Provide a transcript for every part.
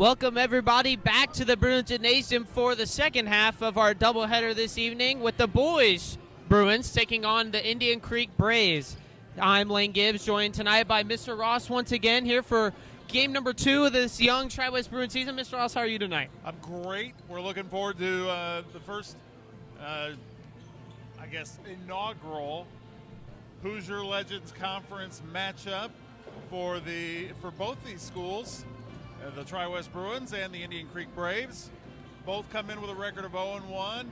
Welcome, everybody, back to the Bruins Gymnasium for the second half of our doubleheader this evening with the boys Bruins taking on the Indian Creek Braves. I'm Lane Gibbs, joined tonight by Mr. Ross once again here for game number 2 of this young Tri-West Bruins season. Mr. Ross, how are you tonight? I'm great. We're looking forward to the first, inaugural Hoosier Legends Conference matchup for both these schools. The Tri-West Bruins and the Indian Creek Braves both come in with a record of 0-1,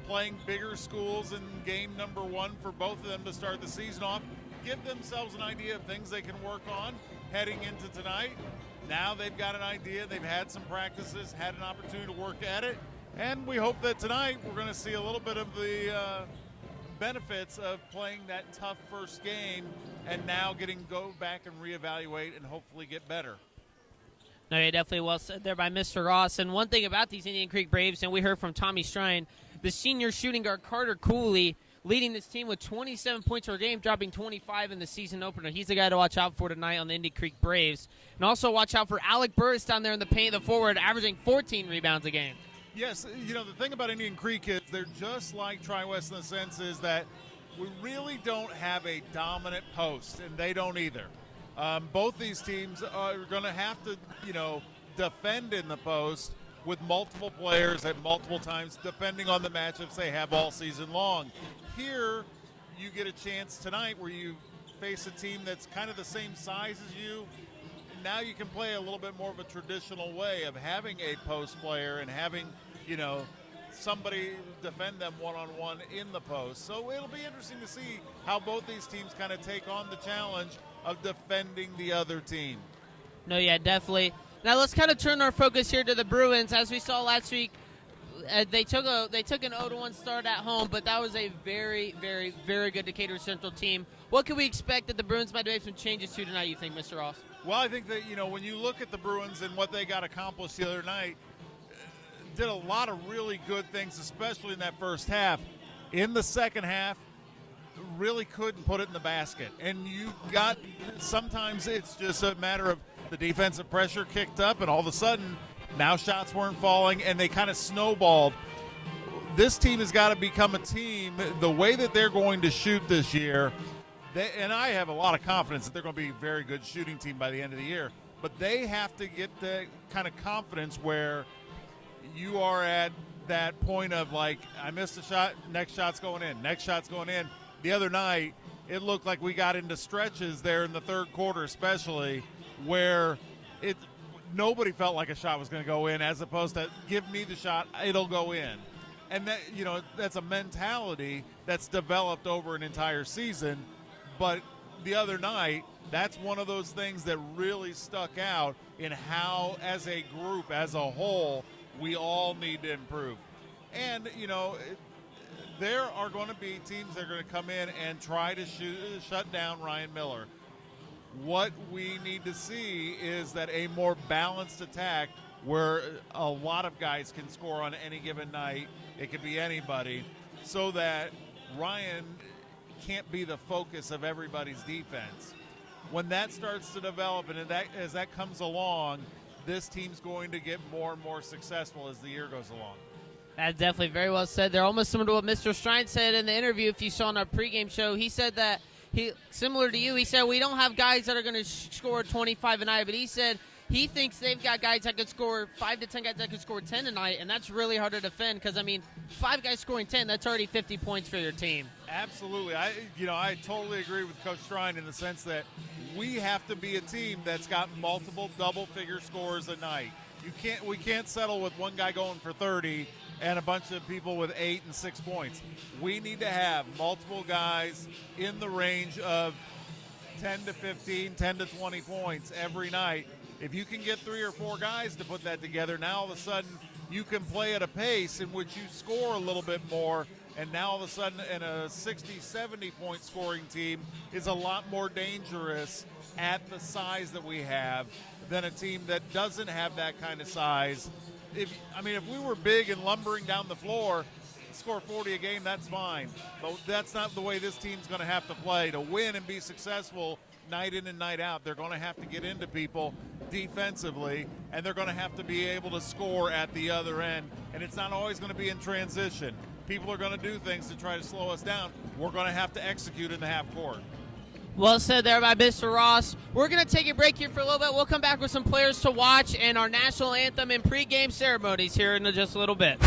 playing bigger schools in game number 1 for both of them to start the season off. Give themselves an idea of things they can work on heading into tonight. Now they've got an idea. They've had some practices, had an opportunity to work at it, and we hope that tonight we're going to see a little bit of the benefits of playing that tough first game and now go back and reevaluate and hopefully get better. No, yeah, definitely well said there by Mr. Ross. And one thing about these Indian Creek Braves, and we heard from Tommy Strine, the senior shooting guard Carter Cooley leading this team with 27 points per game, dropping 25 in the season opener. He's the guy to watch out for tonight on the Indian Creek Braves. And also watch out for Alec Burris down there in the paint, the forward, averaging 14 rebounds a game. Yes, the thing about Indian Creek is they're just like Tri-West in the sense is that we really don't have a dominant post, and they don't either. Both these teams are going to have to, defend in the post with multiple players at multiple times, depending on the matchups they have all season long. Here, you get a chance tonight where you face a team that's kind of the same size as you. Now you can play a little bit more of a traditional way of having a post player and having, somebody defend them one-on-one in the post. So it'll be interesting to see how both these teams kind of take on the challenge of defending the other team. No, yeah, definitely. Now let's kind of turn our focus here to the Bruins. As we saw last week, they took an 0-1 start at home, but that was a very, very, very good Decatur Central team. What can we expect that the Bruins might make some changes to tonight, you think, Mr. Ross? Well, I think that, when you look at the Bruins and what they got accomplished the other night, did a lot of really good things, especially in that first half. In the second half, really couldn't put it in the basket. And sometimes it's just a matter of the defensive pressure kicked up, and all of a sudden, now shots weren't falling, and they kind of snowballed. This team has got to become a team, the way that they're going to shoot this year, and I have a lot of confidence that they're going to be a very good shooting team by the end of the year, but they have to get the kind of confidence where you are at that point of, like, I missed a shot, next shot's going in, next shot's going in. The other night, it looked like we got into stretches there in the third quarter especially where nobody felt like a shot was going to go in, as opposed to give me the shot, it'll go in. And that, that's a mentality that's developed over an entire season. But the other night, that's one of those things that really stuck out in how, as a group, as a whole, we all need to improve. And, there are going to be teams that are going to come in and try to shut down Ryan Miller. What we need to see is that a more balanced attack where a lot of guys can score on any given night, it could be anybody, so that Ryan can't be the focus of everybody's defense. When that starts to develop and as that comes along, this team's going to get more and more successful as the year goes along. That's definitely very well said. They're almost similar to what Mr. Strine said in the interview. If you saw in our pregame show, he said that similar to you, he said we don't have guys that are going to score 25 a night, but he said he thinks they've got guys that could score 5 to 10 guys that could score 10 a night, and that's really hard to defend because, 5 guys scoring 10, that's already 50 points for your team. Absolutely. I totally agree with Coach Strine in the sense that we have to be a team that's got multiple double-figure scores a night. We can't settle with one guy going for 30 and a bunch of people with 8 and 6 points. We need to have multiple guys in the range of 10 to 15, 10 to 20 points every night. If you can get 3 or 4 guys to put that together, now all of a sudden you can play at a pace in which you score a little bit more, and now all of a sudden in a 60, 70-point scoring team is a lot more dangerous at the size that we have than a team that doesn't have that kind of size. If we were big and lumbering down the floor, score 40 a game, that's fine. But that's not the way this team's going to have to play. To win and be successful, night in and night out, they're going to have to get into people defensively, and they're going to have to be able to score at the other end. And it's not always going to be in transition. People are going to do things to try to slow us down. We're going to have to execute in the half court. Well said there by Mr. Ross. We're going to take a break here for a little bit. We'll come back with some players to watch and our national anthem and pregame ceremonies here in just a little bit.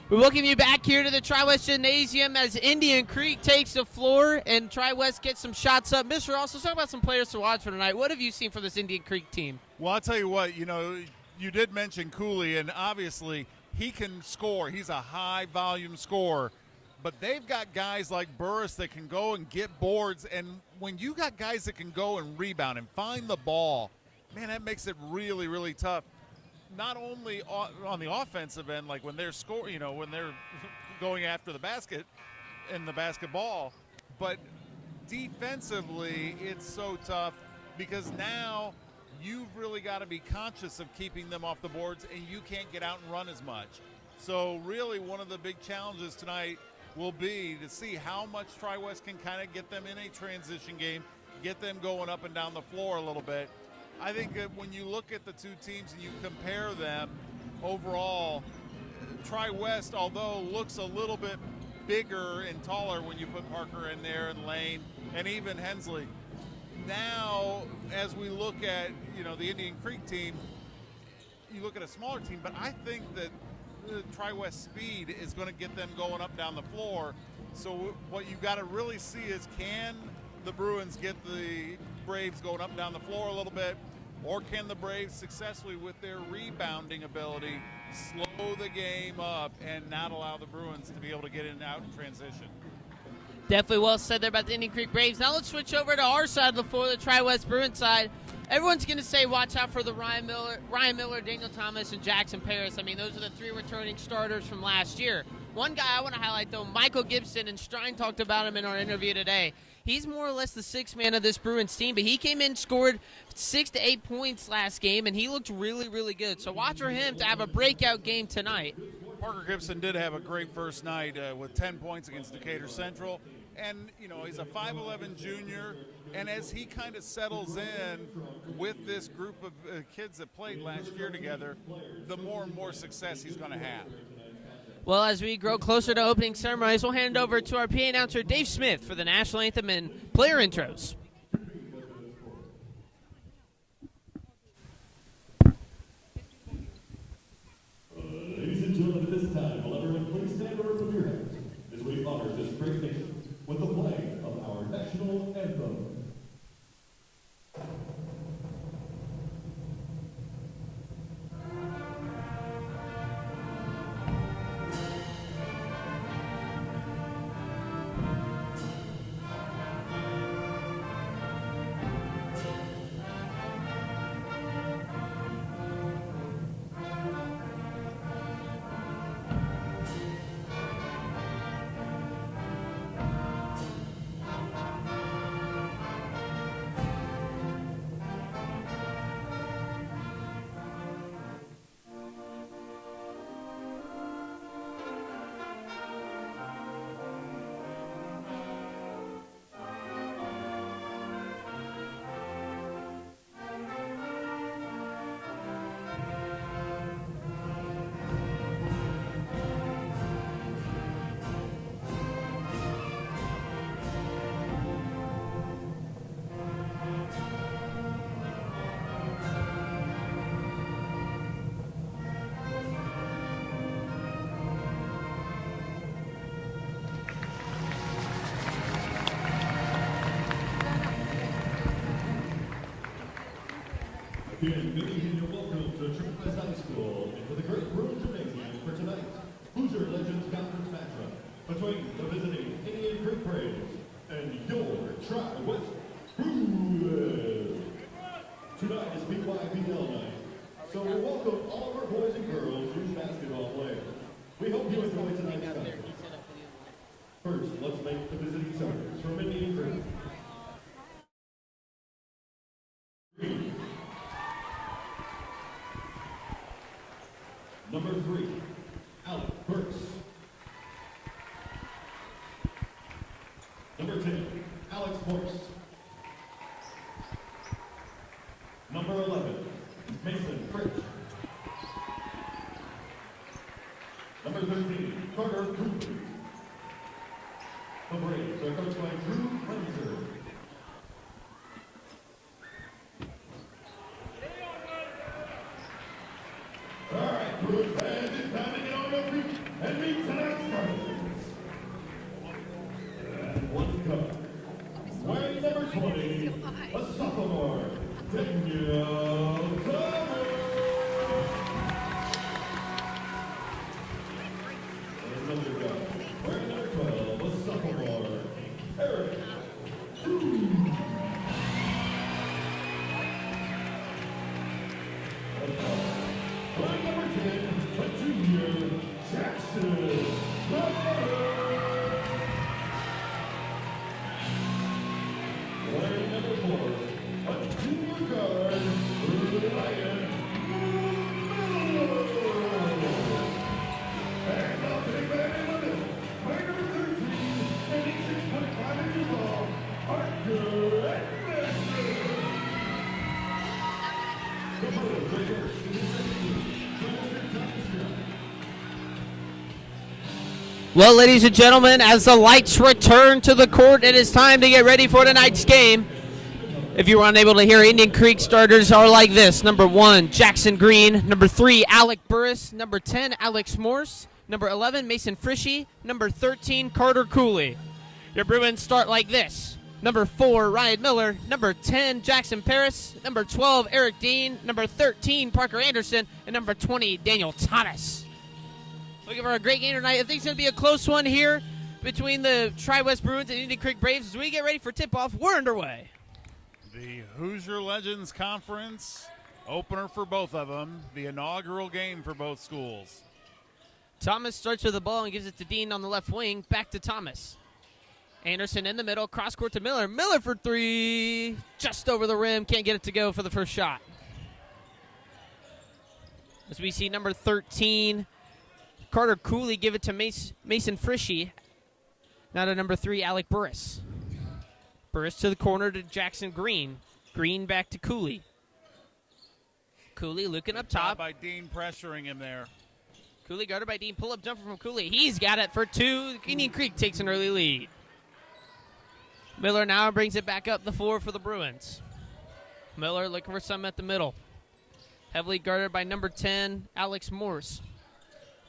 We welcome you back here to the Tri-West Gymnasium as Indian Creek takes the floor and Tri-West gets some shots up. Mr. Ross, let's talk about some players to watch for tonight. What have you seen for this Indian Creek team? Well, I'll tell you what, you did mention Cooley, and obviously he can score. He's a high-volume scorer. But they've got guys like Burris that can go and get boards. And when you got guys that can go and rebound and find the ball, man, that makes it really, really tough. Not only on the offensive end, like when they're scoring, when they're going after the basket and the basketball, but defensively, it's so tough because now you've really got to be conscious of keeping them off the boards, and you can't get out and run as much. So really one of the big challenges tonight will be to see how much Tri-West can kind of get them in a transition game, get them going up and down the floor a little bit. I think that when you look at the two teams and you compare them overall, Tri-West, although looks a little bit bigger and taller when you put Parker in there and Lane and even Hensley. Now, as we look at, the Indian Creek team, you look at a smaller team, but I think that the Tri-West speed is going to get them going up down the floor. So what you've got to really see is, can the Bruins get the Braves going up and down the floor a little bit, or can the Braves successfully, with their rebounding ability, slow the game up and not allow the Bruins to be able to get in and out in transition? Definitely well said there about the Indian Creek Braves. Now let's switch over to our side of the floor, the Tri-West Bruins side. Everyone's going to say watch out for the Ryan Miller, Daniel Thomas, and Jackson Paris. I mean, those are the three returning starters from last year. One guy I want to highlight, though, Michael Gibson, and Strine talked about him in our interview today. He's more or less the sixth man of this Bruins team, but he came in, scored 6 to 8 points last game, and he looked really, really good. So watch for him to have a breakout game tonight. Parker Gibson did have a great first night with 10 points against Decatur Central. And, he's a 5'11 junior. And as he kind of settles in with this group of kids that played last year together, the more and more success he's going to have. Well, as we grow closer to opening ceremonies, we'll hand it over to our PA announcer, Dave Smith, for the national anthem and player intros. Ladies and gentlemen, at this time, will everyone please stand over from your heads as we honor this great nation with the playing of our national anthem. Bienvenido and welcome to Triple High School and to the Great Room Gymnasium for tonight. Hoosier Legends Conference matchup between the visiting Indian Creek Braves and your Tri-West Bruins. Tonight is BYBL night, so we welcome all of our boys and girls youth basketball players. We hope you enjoy tonight's contest. First, let's make the visiting starters from Indian Creek. Number 3, Alec Burks. Number 10, Alex Morse. Number 11, Mason Fritz. Number 13, Carter Cooper. The Braves are coached by Drew Kaiser. All right, Bruins fans, it's time to get on your feet and meet tonight's starters. And one cup. Wearing number 20, a sophomore, Daniel Thomas. And another guy, wearing number 12, a sophomore, Eric Cruz. Wearing number 10, a junior, Jackson. Wearing number 4, a junior guard, Ryan Miller. And now big man in the middle, wearing number 13, 86.5 inches long, Arthur Anderson. The Bruins are first in the second group. Well, ladies and gentlemen, as the lights return to the court, it is time to get ready for tonight's game. If you were unable to hear, Indian Creek starters are like this. Number 1, Jackson Green. Number 3, Alec Burris. Number 10, Alex Morse. Number 11, Mason Frishy. Number 13, Carter Cooley. Your Bruins start like this. Number 4, Ryan Miller. Number 10, Jackson Paris. Number 12, Eric Dean. Number 13, Parker Anderson. And number 20, Daniel Thomas. Looking for a great game tonight. I think it's going to be a close one here between the Tri-West Bruins and Indian Creek Braves. As we get ready for tip-off, we're underway. The Hoosier Legends Conference opener for both of them, the inaugural game for both schools. Thomas starts with the ball and gives it to Dean on the left wing. Back to Thomas. Anderson in the middle, cross court to Miller. Miller for 3, just over the rim. Can't get it to go for the first shot. As we see number 13, Carter Cooley give it to Mason Frishy. Now to number 3, Alec Burris. Burris to the corner to Jackson Green. Green back to Cooley. Cooley looking up top. By Dean pressuring him there. Cooley guarded by Dean. Pull-up jumper from Cooley. He's got it for 2. Indian Creek takes an early lead. Miller now brings it back up the floor for the Bruins. Miller looking for some at the middle. Heavily guarded by number 10, Alex Morse.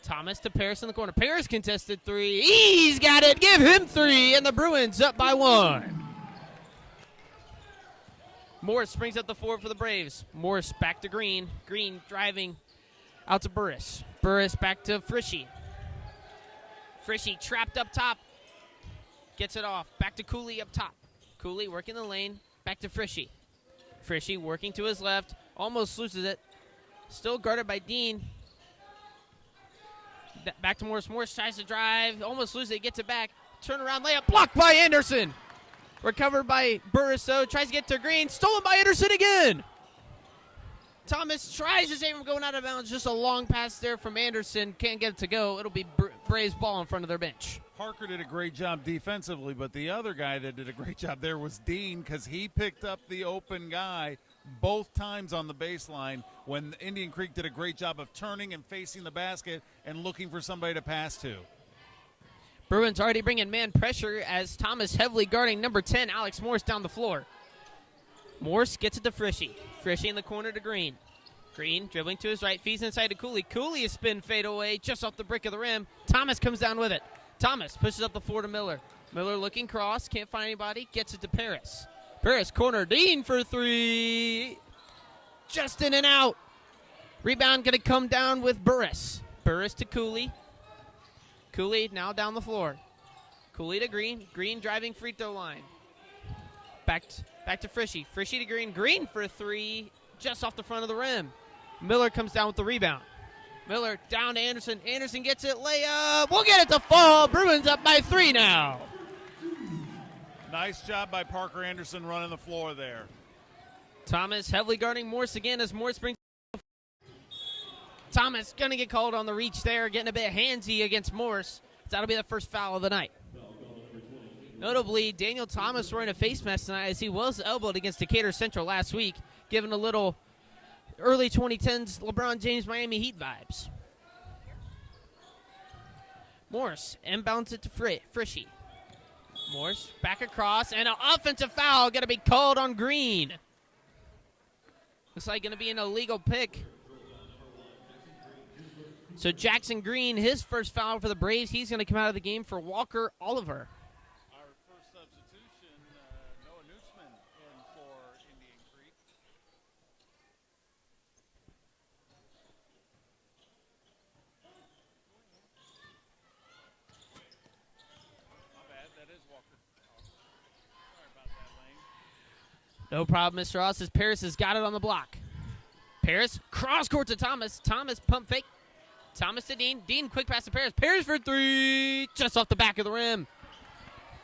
Thomas to Paris in the corner. Paris contested 3. He's got it. Give him 3. And the Bruins up by 1. Morris brings up the floor for the Braves. Morris back to Green. Green driving out to Burris. Burris back to Frishy. Frishy trapped up top. Gets it off. Back to Cooley up top. Cooley working the lane. Back to Frishy. Frishy working to his left. Almost loses it. Still guarded by Dean. Back to Morris. Morris tries to drive. Almost loses it. Gets it back. Turnaround layup. Blocked by Anderson. Recovered by Burris, though. Tries to get to Green. Stolen by Anderson again. Thomas tries to save him going out of bounds. Just a long pass there from Anderson. Can't get it to go. It'll be Braves ball in front of their bench. Parker did a great job defensively, but the other guy that did a great job there was Dean, because he picked up the open guy both times on the baseline when Indian Creek did a great job of turning and facing the basket and looking for somebody to pass to. Bruins already bringing man pressure as Thomas heavily guarding number 10, Alex Morse, down the floor. Morse gets it to Frishy. Frishy in the corner to Green. Green dribbling to his right, feeds inside to Cooley. Cooley is spin fade away just off the brick of the rim. Thomas comes down with it. Thomas pushes up the floor to Miller. Miller looking cross, can't find anybody, gets it to Paris. Paris corner, Dean for 3. just in and out. Rebound going to come down with Burris. Burris to Cooley. Cooley now down the floor. Cooley to Green. Green driving free throw line. Back to Frishy. Frishy to Green. Green for a three, just off the front of the rim. Miller comes down with the rebound. Miller down to Anderson. Anderson gets it. Layup. We'll get it to fall. Bruins up by 3 now. Nice job by Parker Anderson running the floor there. Thomas heavily guarding Morse again as Morse brings. Thomas going to get called on the reach there, getting a bit handsy against Morse. That'll be the first foul of the night. Notably, Daniel Thomas wearing a face mask tonight as he was elbowed against Decatur Central last week, giving a little early 2010s LeBron James Miami Heat vibes. Morse inbounds it to Frishy. Morse back across, and an offensive foul going to be called on Green. Looks like going to be an illegal pick. So Jackson Green, his first foul for the Braves, he's going to come out of the game for Walker Oliver. Our first substitution, Noah Nutzman in for Indian Creek. My bad, that is Walker. Sorry about that, Lane. No problem, Mr. Ross, as Paris has got it on the block. Paris, cross court to Thomas. Thomas, pump fake. Thomas to Dean. Dean, quick pass to Paris. Paris for 3, just off the back of the rim.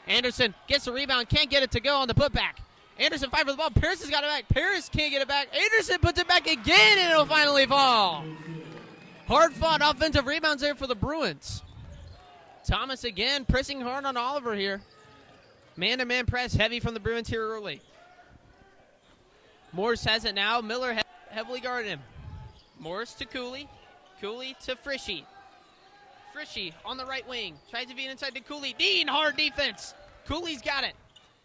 Anderson gets the rebound, can't get it to go on the putback. Anderson fight for the ball. Paris has got it back. Paris can't get it back. Anderson puts it back again, and it'll finally fall. Hard-fought offensive rebounds there for the Bruins. Thomas again pressing hard on Oliver here. Man-to-man press heavy from the Bruins here early. Morse has it now. Miller heavily guarded him. Morse to Cooley. Cooley to Frishy. Frishy on the right wing. Tries to feed inside to Cooley. Dean, hard defense. Cooley's got it.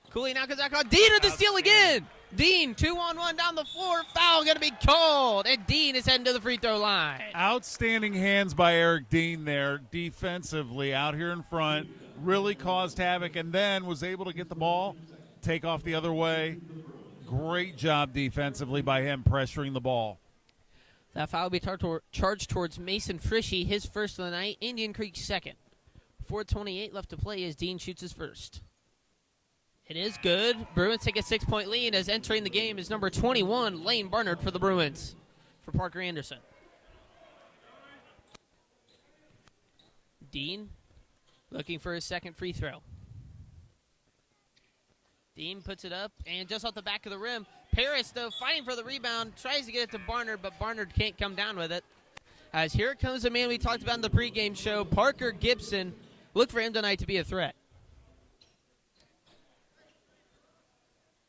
Cooley now comes back on. Dean to the steal again. Dean, 2-on-1 down the floor. Foul going to be called. And Dean is heading to the free throw line. Outstanding hands by Eric Dean there defensively out here in front. Really caused havoc and then was able to get the ball, take off the other way. Great job defensively by him pressuring the ball. That foul will be charged towards Mason Frishy, his first of the night. Indian Creek second. 4:28 left to play as Dean shoots his first. It is good. Bruins take a 6-point lead as entering the game is number 21, Lane Barnard for the Bruins, for Parker Anderson. Dean looking for his second free throw. Dean puts it up, and just off the back of the rim, Paris, though, fighting for the rebound, tries to get it to Barnard, but Barnard can't come down with it. As here comes the man we talked about in the pregame show, Parker Gibson. Look for him tonight to be a threat.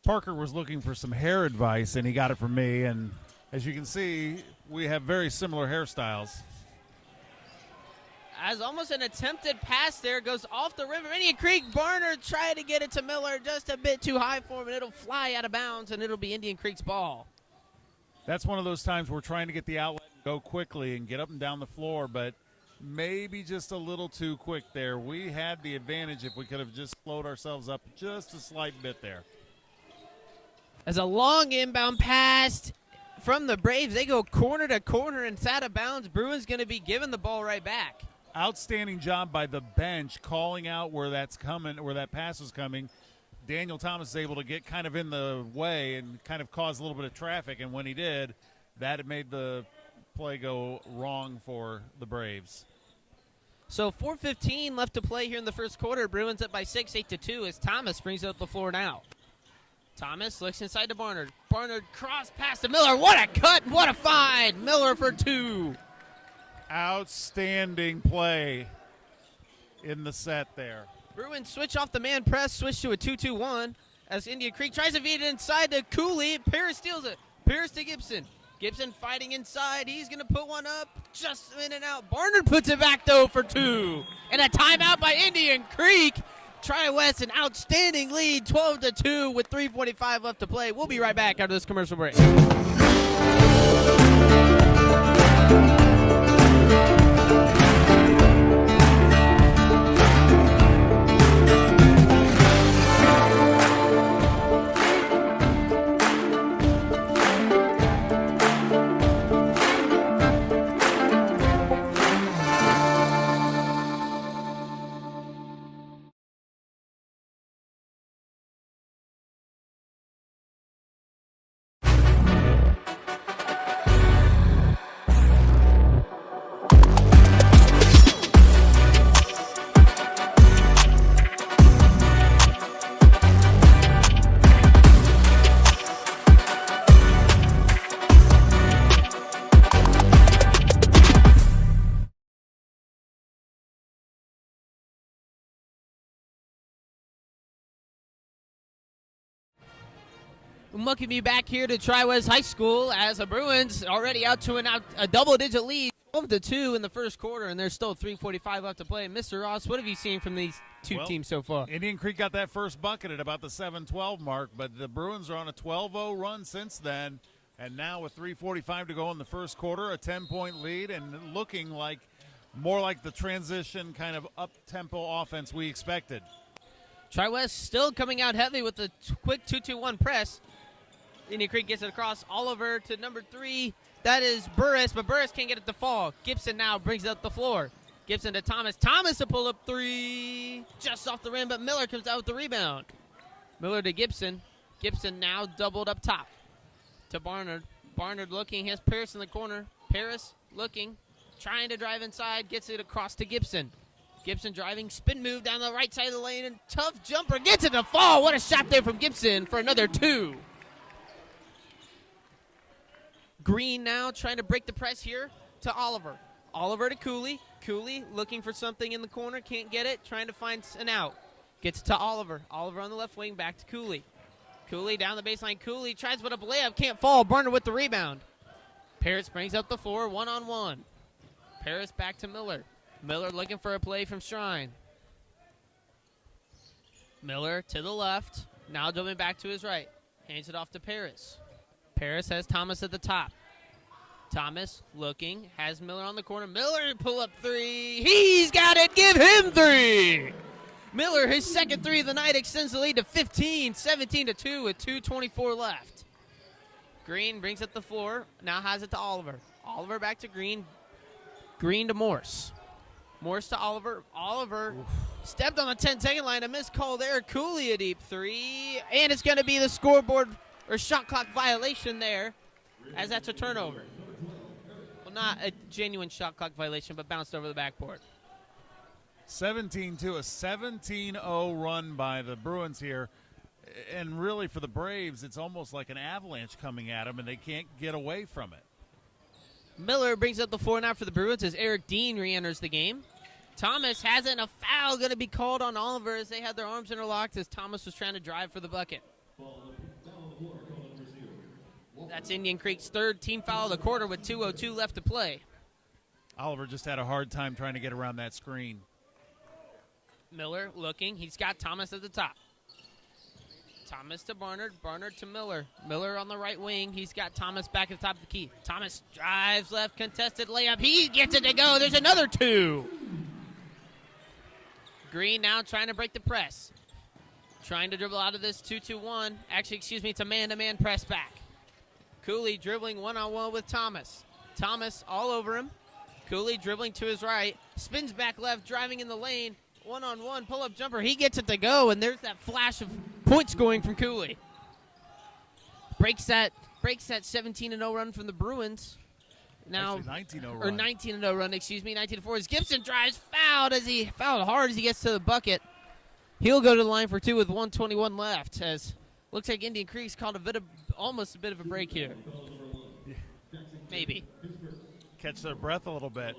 Parker was looking for some hair advice, and he got it from me. And as you can see, we have very similar hairstyles. As almost an attempted pass there, goes off the rim of Indian Creek. Barnard tried to get it to Miller, just a bit too high for him, and it'll fly out of bounds, and it'll be Indian Creek's ball. That's one of those times we're trying to get the outlet and go quickly and get up and down the floor, but maybe just a little too quick there. We had the advantage if we could have just slowed ourselves up just a slight bit there. As a long inbound pass from the Braves, they go corner to corner and it's out of bounds. Bruins going to be giving the ball right back. Outstanding job by the bench calling out where that's coming, where that pass is coming. Daniel Thomas is able to get kind of in the way and kind of cause a little bit of traffic, and when he did, that made the play go wrong for the Braves. So 4:15 left to play here in the first quarter. Bruins up by 6, 8-2 as Thomas brings it up the floor now. Thomas looks inside to Barnard. Barnard cross pass to Miller. What a cut, what a find. Miller for 2. Outstanding play in the set there. Bruins switch off the man press, switch to a 2-2-1 as Indian Creek tries to feed it inside to Cooley. Paris steals it. Paris to Gibson. Gibson fighting inside. He's going to put one up just in and out. Barnard puts it back, though, for 2. And a timeout by Indian Creek. Tri-West an outstanding lead, 12-2 with 3:45 left to play. We'll be right back after this commercial break. Welcome you back here to Tri-West High School as the Bruins already out to a double-digit lead, 12-2 in the first quarter, and there's still 3:45 left to play. Mr. Ross, what have you seen from these two teams so far? Indian Creek got that first bucket at about the 7:12 mark, but the Bruins are on a 12-0 run since then, and now with 3:45 to go in the first quarter, a 10-point lead, and looking like more like the transition kind of up-tempo offense we expected. Tri-West still coming out heavy with the quick 2-2-1 press. Indian Creek gets it across. Oliver to number 3. That is Burris, but Burris can't get it to fall. Gibson now brings it up the floor. Gibson to Thomas. Thomas a pull-up 3. Just off the rim, but Miller comes out with the rebound. Miller to Gibson. Gibson now doubled up top to Barnard. Barnard looking. He has Paris in the corner. Paris looking. Trying to drive inside. Gets it across to Gibson. Gibson driving. Spin move down the right side of the lane. And tough jumper. Gets it to fall. What a shot there from Gibson for another 2. Green now trying to break the press here to Oliver. Oliver to Cooley. Cooley looking for something in the corner. Can't get it. Trying to find an out. Gets to Oliver. Oliver on the left wing. Back to Cooley. Cooley down the baseline. Cooley tries to put up a layup. Can't fall. Barner with the rebound. Paris brings up the 4. 1-on-1. Paris back to Miller. Miller looking for a play from Shrine. Miller to the left. Now dribbling back to his right. Hands it off to Paris. Paris has Thomas at the top. Thomas looking, has Miller on the corner. Miller pull up 3. He's got it. Give him 3. Miller, his second 3 of the night, extends the lead to 15, 17-2 with 2:24 left. Green brings up the floor. Now has it to Oliver. Oliver back to Green. Green to Morse. Morse to Oliver. Oliver stepped on the 10-second line. A missed call there. Cooley a deep 3. And it's going to be the scoreboard or shot clock violation there, as that's a turnover. Well, not a genuine shot clock violation, but bounced over the backboard. 17-2, a 17-0 run by the Bruins here. And really for the Braves, it's almost like an avalanche coming at them, and they can't get away from it. Miller brings up the 4 now for the Bruins as Eric Dean re-enters the game. Thomas has it, and a foul going to be called on Oliver as they had their arms interlocked as Thomas was trying to drive for the bucket. That's Indian Creek's 3rd team foul of the quarter with 2:02 left to play. Oliver just had a hard time trying to get around that screen. Miller looking. He's got Thomas at the top. Thomas to Barnard. Barnard to Miller. Miller on the right wing. He's got Thomas back at the top of the key. Thomas drives left, contested layup. He gets it to go. There's another 2. Green now trying to break the press. Trying to dribble out of this 2-2-1. Actually, it's a man-to-man press back. Cooley dribbling 1-on-1 with Thomas. Thomas all over him. Cooley dribbling to his right. Spins back left, driving in the lane. 1-on-1 pull-up jumper. He gets it to go, and there's that flash of point scoring from Cooley. Breaks that 17-0 run from the Bruins. Now, 19-0 or run. 19-0 run, 19-4. As Gibson drives, fouled hard as he gets to the bucket. He'll go to the line for 2 with 1:21 left. As looks like Indian Creek's called almost a bit of a break here. Maybe. Catch their breath a little bit.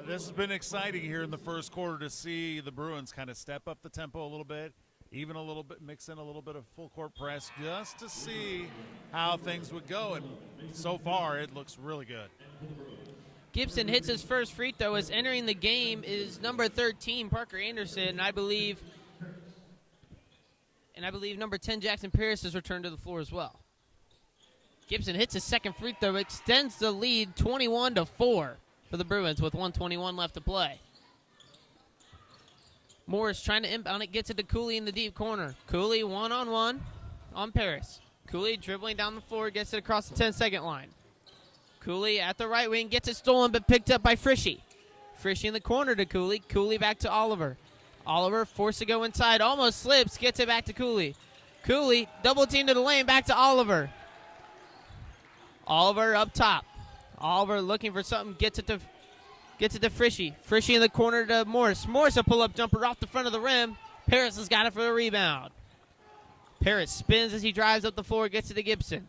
This has been exciting here in the first quarter to see the Bruins kind of step up the tempo a little bit, even a little bit, mix in a little bit of full court press just to see how things would go. And so far, it looks really good. Gibson hits his first free throw as entering the game is number 13, Parker Anderson, and I believe number 10, Jackson Paris, has returned to the floor as well. Gibson hits his second free throw, extends the lead 21-4 for the Bruins with 1:21 left to play. Morris trying to inbound it, gets it to Cooley in the deep corner. Cooley 1-on-1 on Paris. Cooley dribbling down the floor, gets it across the 10-second line. Cooley at the right wing, gets it stolen but picked up by Frishy. Frishy in the corner to Cooley. Cooley back to Oliver. Oliver forced to go inside, almost slips, gets it back to Cooley. Cooley double team to the lane, back to Oliver. Oliver up top. Oliver looking for something, gets it to Frishy. Frishy in the corner to Morris. Morris a pull-up jumper off the front of the rim. Paris has got it for the rebound. Paris spins as he drives up the floor, gets it to Gibson.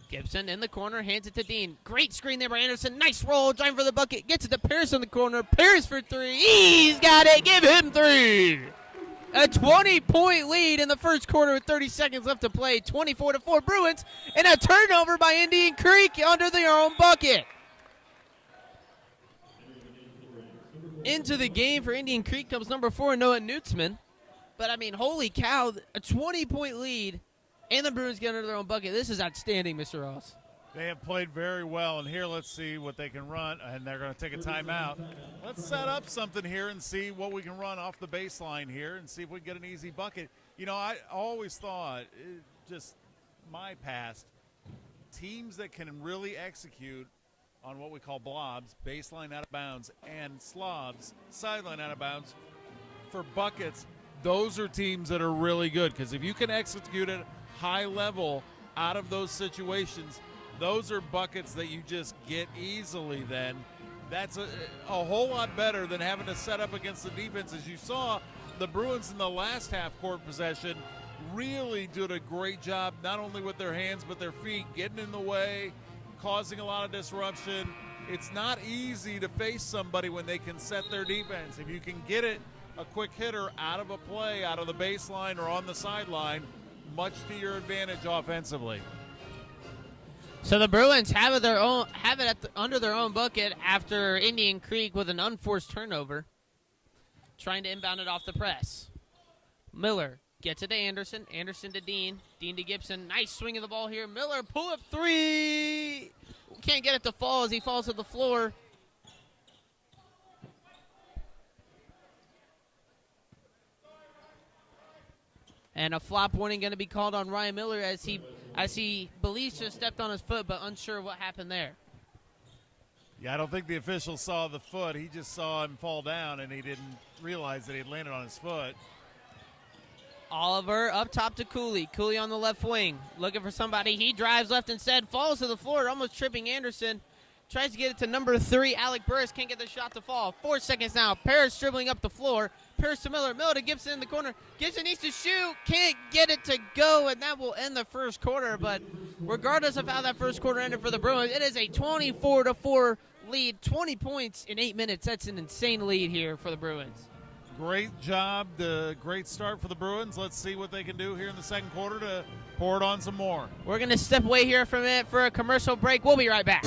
Gibson in the corner, hands it to Dean. Great screen there by Anderson. Nice roll, driving for the bucket. Gets it to Paris in the corner. Paris for 3. He's got it. Give him 3. A 20-point lead in the first quarter with 30 seconds left to play. 24-4 Bruins, and a turnover by Indian Creek under their own bucket. Into the game for Indian Creek comes number 4, Noah Nutzman. But, I mean, holy cow, a 20-point lead, and the Bruins get under their own bucket. This is outstanding, Mr. Ross. They have played very well, and here let's see what they can run, and they're going to take a timeout. Let's set up something here and see what we can run off the baseline here and see if we can get an easy bucket. You know, I always thought, just my past, teams that can really execute on what we call blobs, baseline out of bounds, and slobs, sideline out of bounds, for buckets, those are teams that are really good, because if you can execute at high level out of those situations, those are buckets that you just get easily then. That's a whole lot better than having to set up against the defense. As you saw, the Bruins in the last half-court possession really did a great job, not only with their hands but their feet, getting in the way, causing a lot of disruption. It's not easy to face somebody when they can set their defense. If you can get it, a quick hitter out of a play, out of the baseline or on the sideline, much to your advantage offensively. So the Bruins have it under their own bucket after Indian Creek with an unforced turnover, trying to inbound it off the press. Miller gets it to Anderson. Anderson to Dean. Dean to Gibson. Nice swing of the ball here. Miller pull up three. Can't get it to fall as he falls to the floor. And a flop warning going to be called on Ryan Miller as he believes to have stepped on his foot, but unsure what happened there. Yeah, I don't think the official saw the foot. He just saw him fall down, and he didn't realize that he had landed on his foot. Oliver up top to Cooley. Cooley on the left wing, looking for somebody. He drives left instead, falls to the floor, almost tripping Anderson. Tries to get it to number 3, Alec Burris. Can't get the shot to fall. 4 seconds now. Paris dribbling up the floor. Paris to Miller. Miller to Gibson in the corner. Gibson needs to shoot. Can't get it to go, and that will end the first quarter. But regardless of how that first quarter ended for the Bruins, it is a 24-4 lead. 20 points in 8 minutes. That's an insane lead here for the Bruins. Great job. Great start for the Bruins. Let's see what they can do here in the second quarter to pour it on some more. We're going to step away here from it for a commercial break. We'll be right back.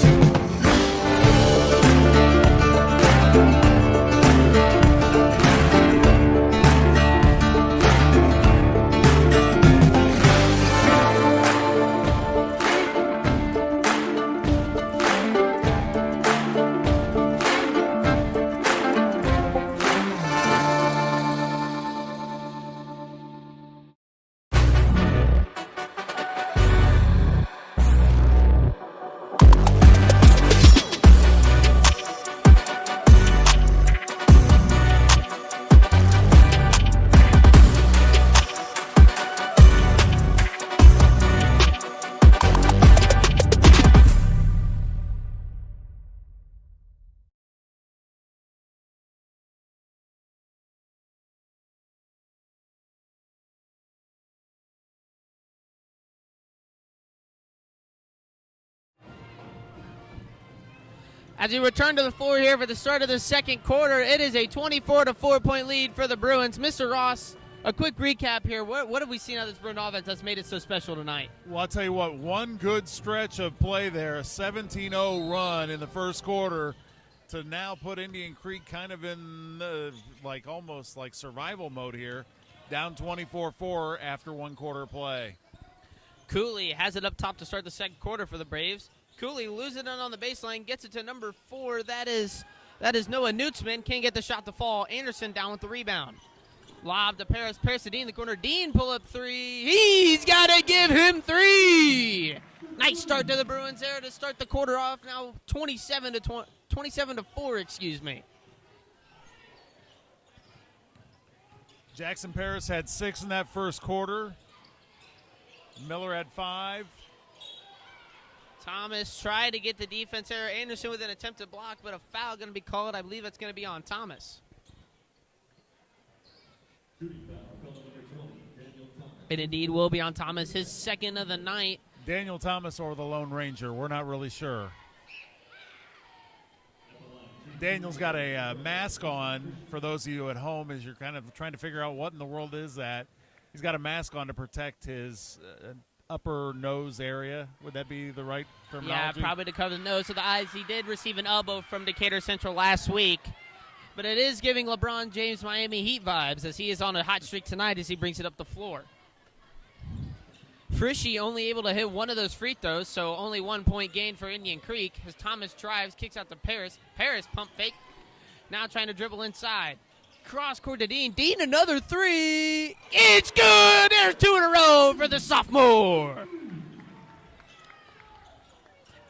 As we return to the floor here for the start of the second quarter, it is a 24-4 point lead for the Bruins. Mr. Ross, a quick recap here. What have we seen out of this Bruin offense that's made it so special tonight? Well, I'll tell you what, one good stretch of play there, a 17-0 run in the first quarter to now put Indian Creek kind of in almost like survival mode here, down 24-4 after one quarter play. Cooley has it up top to start the second quarter for the Braves. Cooley losing it on the baseline, gets it to number 4. That is Noah Nutzman. Can't get the shot to fall. Anderson down with the rebound. Lob to Paris. Paris to Dean in the corner. Dean pull up 3. He's got to give him 3. Nice start to the Bruins there to start the quarter off. Now 27-4, excuse me. Jackson Paris had 6 in that first quarter. Miller had 5. Thomas tried to get the defense there. Anderson with an attempted block, but a foul going to be called. I believe that's going to be on Thomas. It indeed will be on Thomas, his second of the night. Daniel Thomas or the Lone Ranger, we're not really sure. Daniel's got a mask on for those of you at home as you're kind of trying to figure out what in the world is that. He's got a mask on to protect his upper nose area. Would that be the right terminology? Yeah, probably to cover the nose of the eyes. He did receive an elbow from Decatur Central last week, but it is giving LeBron James Miami Heat vibes as he is on a hot streak tonight as he brings it up the floor. Frischi only able to hit one of those free throws, so only 1 point gain for Indian Creek as Thomas drives, kicks out to Paris. Paris pump fake, now trying to dribble inside. Cross court to Dean. Dean, another three. It's good. There's 2 in a row for the sophomore.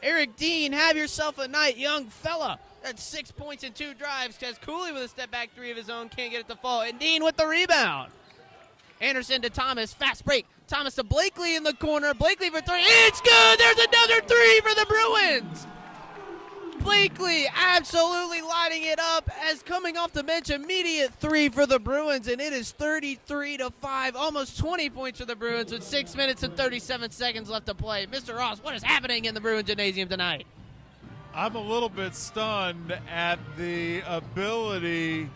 Eric Dean, have yourself a night, young fella. That's 6 points in 2 drives because Cooley with a step back 3 of his own can't get it to fall. And Dean with the rebound. Anderson to Thomas. Fast break. Thomas to Blakely in the corner. Blakely for 3. It's good. There's another 3 for the Bruins. Blakely absolutely lighting it up as coming off the bench, immediate 3 for the Bruins, and it is 33-5, almost 20 points for the Bruins with 6 minutes and 37 seconds left to play. Mr. Ross, what is happening in the Bruins Gymnasium tonight? I'm a little bit stunned at the ability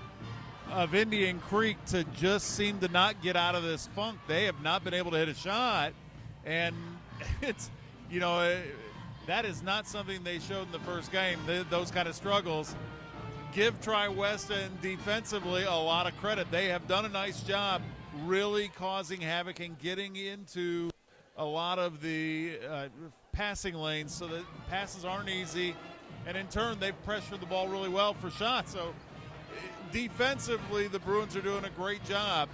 of Indian Creek to just seem to not get out of this funk. They have not been able to hit a shot, and it's, that is not something they showed in the first game, those kind of struggles. Give Tri-Weston defensively a lot of credit. They have done a nice job really causing havoc and getting into a lot of the passing lanes so that passes aren't easy. And in turn, they've pressured the ball really well for shots. So defensively, the Bruins are doing a great job.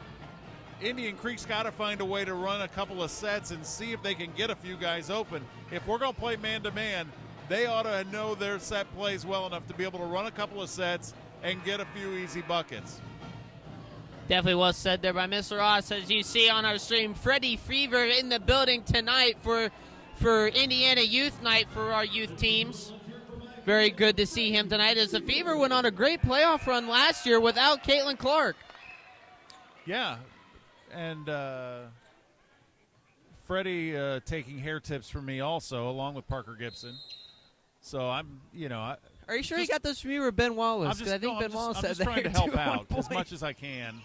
Indian Creek's got to find a way to run a couple of sets and see if they can get a few guys open. If we're going to play man-to-man, they ought to know their set plays well enough to be able to run a couple of sets and get a few easy buckets. Definitely well said there by Mr. Ross. As you see on our stream, Freddie Fever in the building tonight for Indiana Youth Night for our youth teams. Very good to see him tonight as the Fever went on a great playoff run last year without Caitlin Clark. Yeah. And Freddie taking hair tips from me also, along with Parker Gibson. So I'm, Are you sure you got those from you or Ben Wallace? Because I think Ben Wallace said that. I'm just trying to help out as much as I can.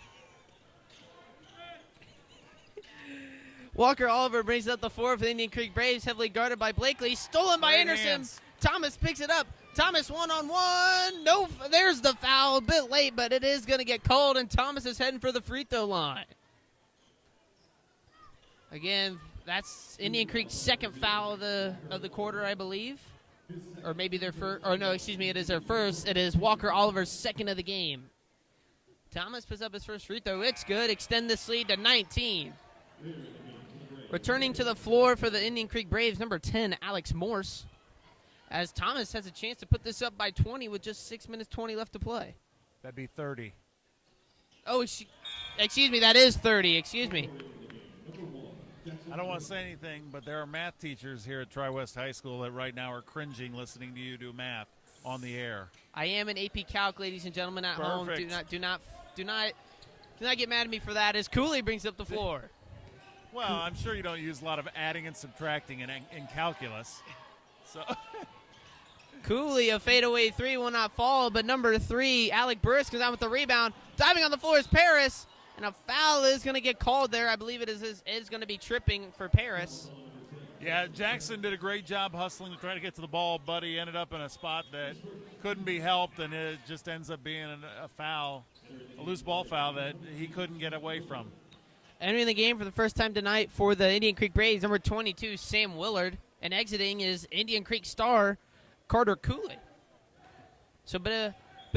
Walker Oliver brings up the floor for the Indian Creek Braves, heavily guarded by Blakely. Stolen by Anderson. Hands. Thomas picks it up. Thomas one-on-one. No, there's the foul. A bit late, but it is going to get called, and Thomas is heading for the free throw line. Again, that's Indian Creek's second foul of the quarter, I believe. Or maybe their first. Or no, excuse me, it is their first. It is Walker Oliver's second of the game. Thomas puts up his first free throw. It's good. Extend this lead to 19. Returning to the floor for the Indian Creek Braves, number 10, Alex Morse. As Thomas has a chance to put this up by 20 with just 6 minutes 20 left to play. That'd be 30. Oh, excuse me, that is 30. Excuse me. I don't want to say anything, but there are math teachers here at Tri-West High School that right now are cringing listening to you do math on the air. I am an AP Calc, ladies and gentlemen at home. Perfect. Do not get mad at me for that. As Cooley brings up the floor. Well, I'm sure you don't use a lot of adding and subtracting in calculus. So Cooley, a fadeaway 3 will not fall, but number 3, Alec Burris comes out with the rebound. Diving on the floor is Paris, and a foul is going to get called there. I believe it is going to be tripping for Paris. Yeah, Jackson did a great job hustling to try to get to the ball, but he ended up in a spot that couldn't be helped, and it just ends up being a foul, a loose ball foul that he couldn't get away from. Entering the game for the first time tonight for the Indian Creek Braves, number 22, Sam Willard. And exiting is Indian Creek star Carter Cooley. So bit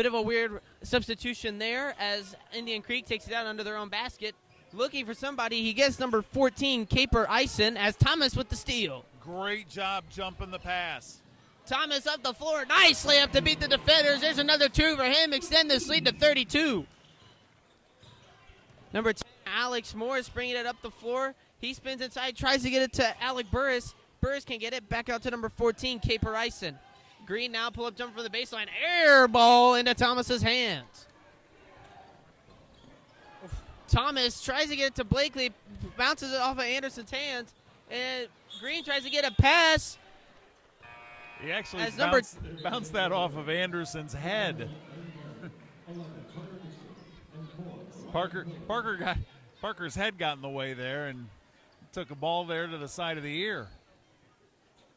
of a weird substitution there as Indian Creek takes it out under their own basket. Looking for somebody, he gets number 14, Caper Eisen, as Thomas with the steal. Great job jumping the pass. Thomas up the floor, nicely up to beat the defenders. There's another 2 for him, extend this lead to 32. Number 10, Alex Morris bringing it up the floor. He spins inside, tries to get it to Alec Burris. Burris can get it back out to number 14, Caper Eisen. Green now pull up jump from the baseline. Air ball into Thomas's hands. Thomas tries to get it to Blakely, bounces it off of Anderson's hands, and Green tries to get a pass. He actually As bounced that off of Anderson's head. Parker's head got in the way there and took a ball there to the side of the ear.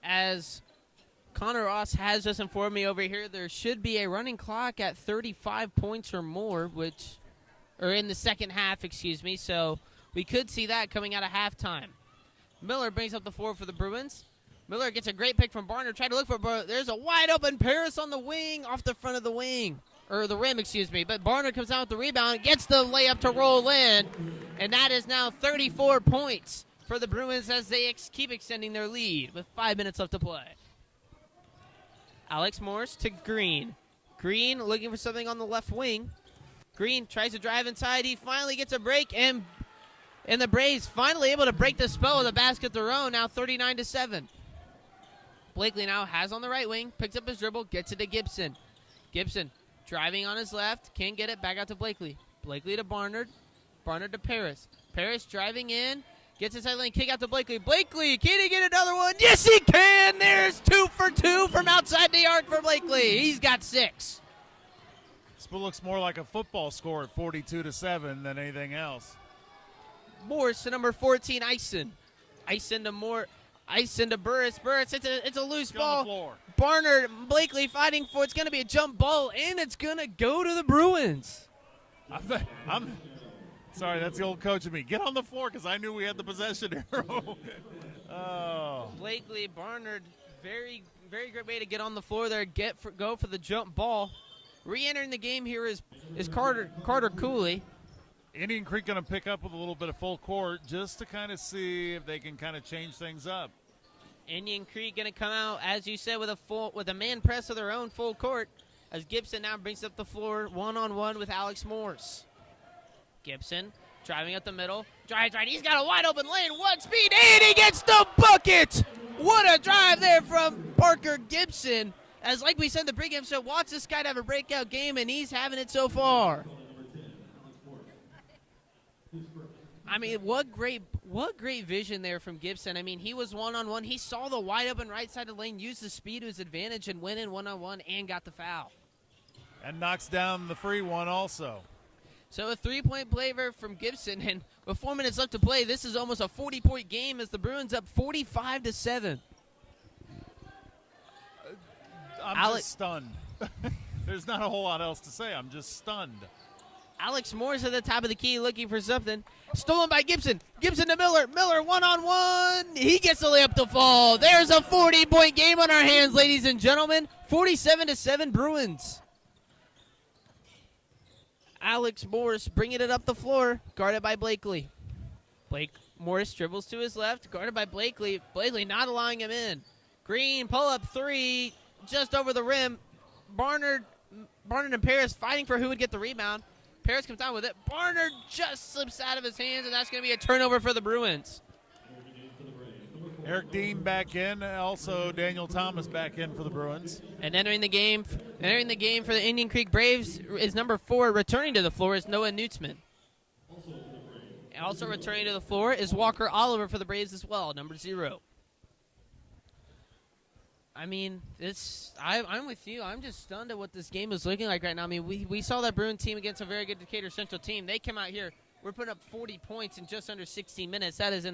As Connor Ross has just informed me over here, there should be a running clock at 35 points or more, or in the second half, excuse me. So we could see that coming out of halftime. Miller brings up the floor for the Bruins. Miller gets a great pick from Barner. Tried to look for there's a wide open Paris on the wing, off the front of the wing. Or the rim, excuse me. But Barner comes out with the rebound, gets the layup to roll in. And that is now 34 points for the Bruins as they keep extending their lead with 5 minutes left to play. Alex Morris to Green. Green looking for something on the left wing. Green tries to drive inside. He finally gets a break, and the Braves finally able to break the spell with a basket of their own, now 39-7. Blakely now has on the right wing, picks up his dribble, gets it to Gibson. Gibson driving on his left, can't get it, back out to Blakely. Blakely to Barnard. Barnard to Paris. Paris driving in, gets inside lane, kick out to Blakely. Blakely, can he get another one? Yes, he can! There's 2 for 2 from outside the arc for Blakely. He's got 6. This looks more like a football score at 42-7 than anything else. Morris to number 14, Ison. Ison to Moore. Ison to Burris. Burris, it's a loose ball. Barnard, Blakely fighting for it's going to be a jump ball, and it's going to go to the Bruins. I'm sorry, that's the old coach of me. Get on the floor because I knew we had the possession arrow. Oh. Blakely, Barnard, very, very great way to get on the floor there. Go for the jump ball. Re-entering the game here is Carter Cooley. Indian Creek going to pick up with a little bit of full court just to kind of see if they can kind of change things up. Indian Creek going to come out, as you said, with a man press of their own full court, as Gibson now brings up the floor one-on-one with Alex Morse. Gibson driving up the middle. Drives right. He's got a wide open lane. One speed, and he gets the bucket! What a drive there from Parker Gibson. As like we said in the pregame show, watch this guy have a breakout game, and he's having it so far. I mean, what great vision there from Gibson. I mean, he was one-on-one. He saw the wide open right side of the lane, used the speed to his advantage, and went in one-on-one and got the foul. And knocks down the free one also. So a 3-point play from Gibson, and with 4 minutes left to play, this is almost a 40-point game as the Bruins up 45-7. I'm just stunned. There's not a whole lot else to say. I'm just stunned. Alex Morris at the top of the key looking for something. Stolen by Gibson. Gibson to Miller. Miller one-on-one. He gets the layup to fall. There's a 40-point game on our hands, ladies and gentlemen. 47-7 Bruins. Alex Morris bringing it up the floor, guarded by Blakely. Morris dribbles to his left, guarded by Blakely. Blakely not allowing him in. Green pull-up 3, just over the rim. Barnard and Paris fighting for who would get the rebound. Paris comes down with it. Barnard just slips out of his hands, and that's going to be a turnover for the Bruins. Eric Dean back in. Also, Daniel Thomas back in for the Bruins. And entering the game for the Indian Creek Braves is number 4. Returning to the floor is Noah Nutzman. Also returning to the floor is Walker Oliver for the Braves as well, number 0. I mean, I'm with you. I'm just stunned at what this game is looking like right now. I mean, we saw that Bruin team against a very good Decatur Central team. They come out here. We're putting up 40 points in just under 16 minutes. That is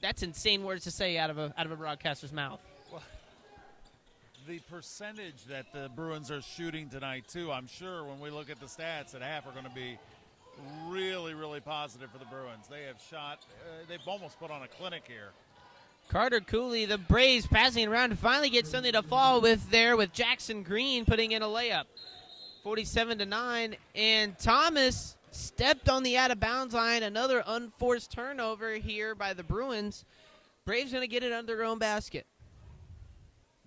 that's insane words to say out of a broadcaster's mouth. Well, the percentage that the Bruins are shooting tonight, too, I'm sure when we look at the stats at half are going to be really, really positive for the Bruins. They have shot, they've almost put on a clinic here. Carter Cooley, the Braves passing around to finally get something to fall with Jackson Green putting in a layup. 47-9, and Thomas stepped on the out-of-bounds line. Another unforced turnover here by the Bruins. Braves going to get it under their own basket.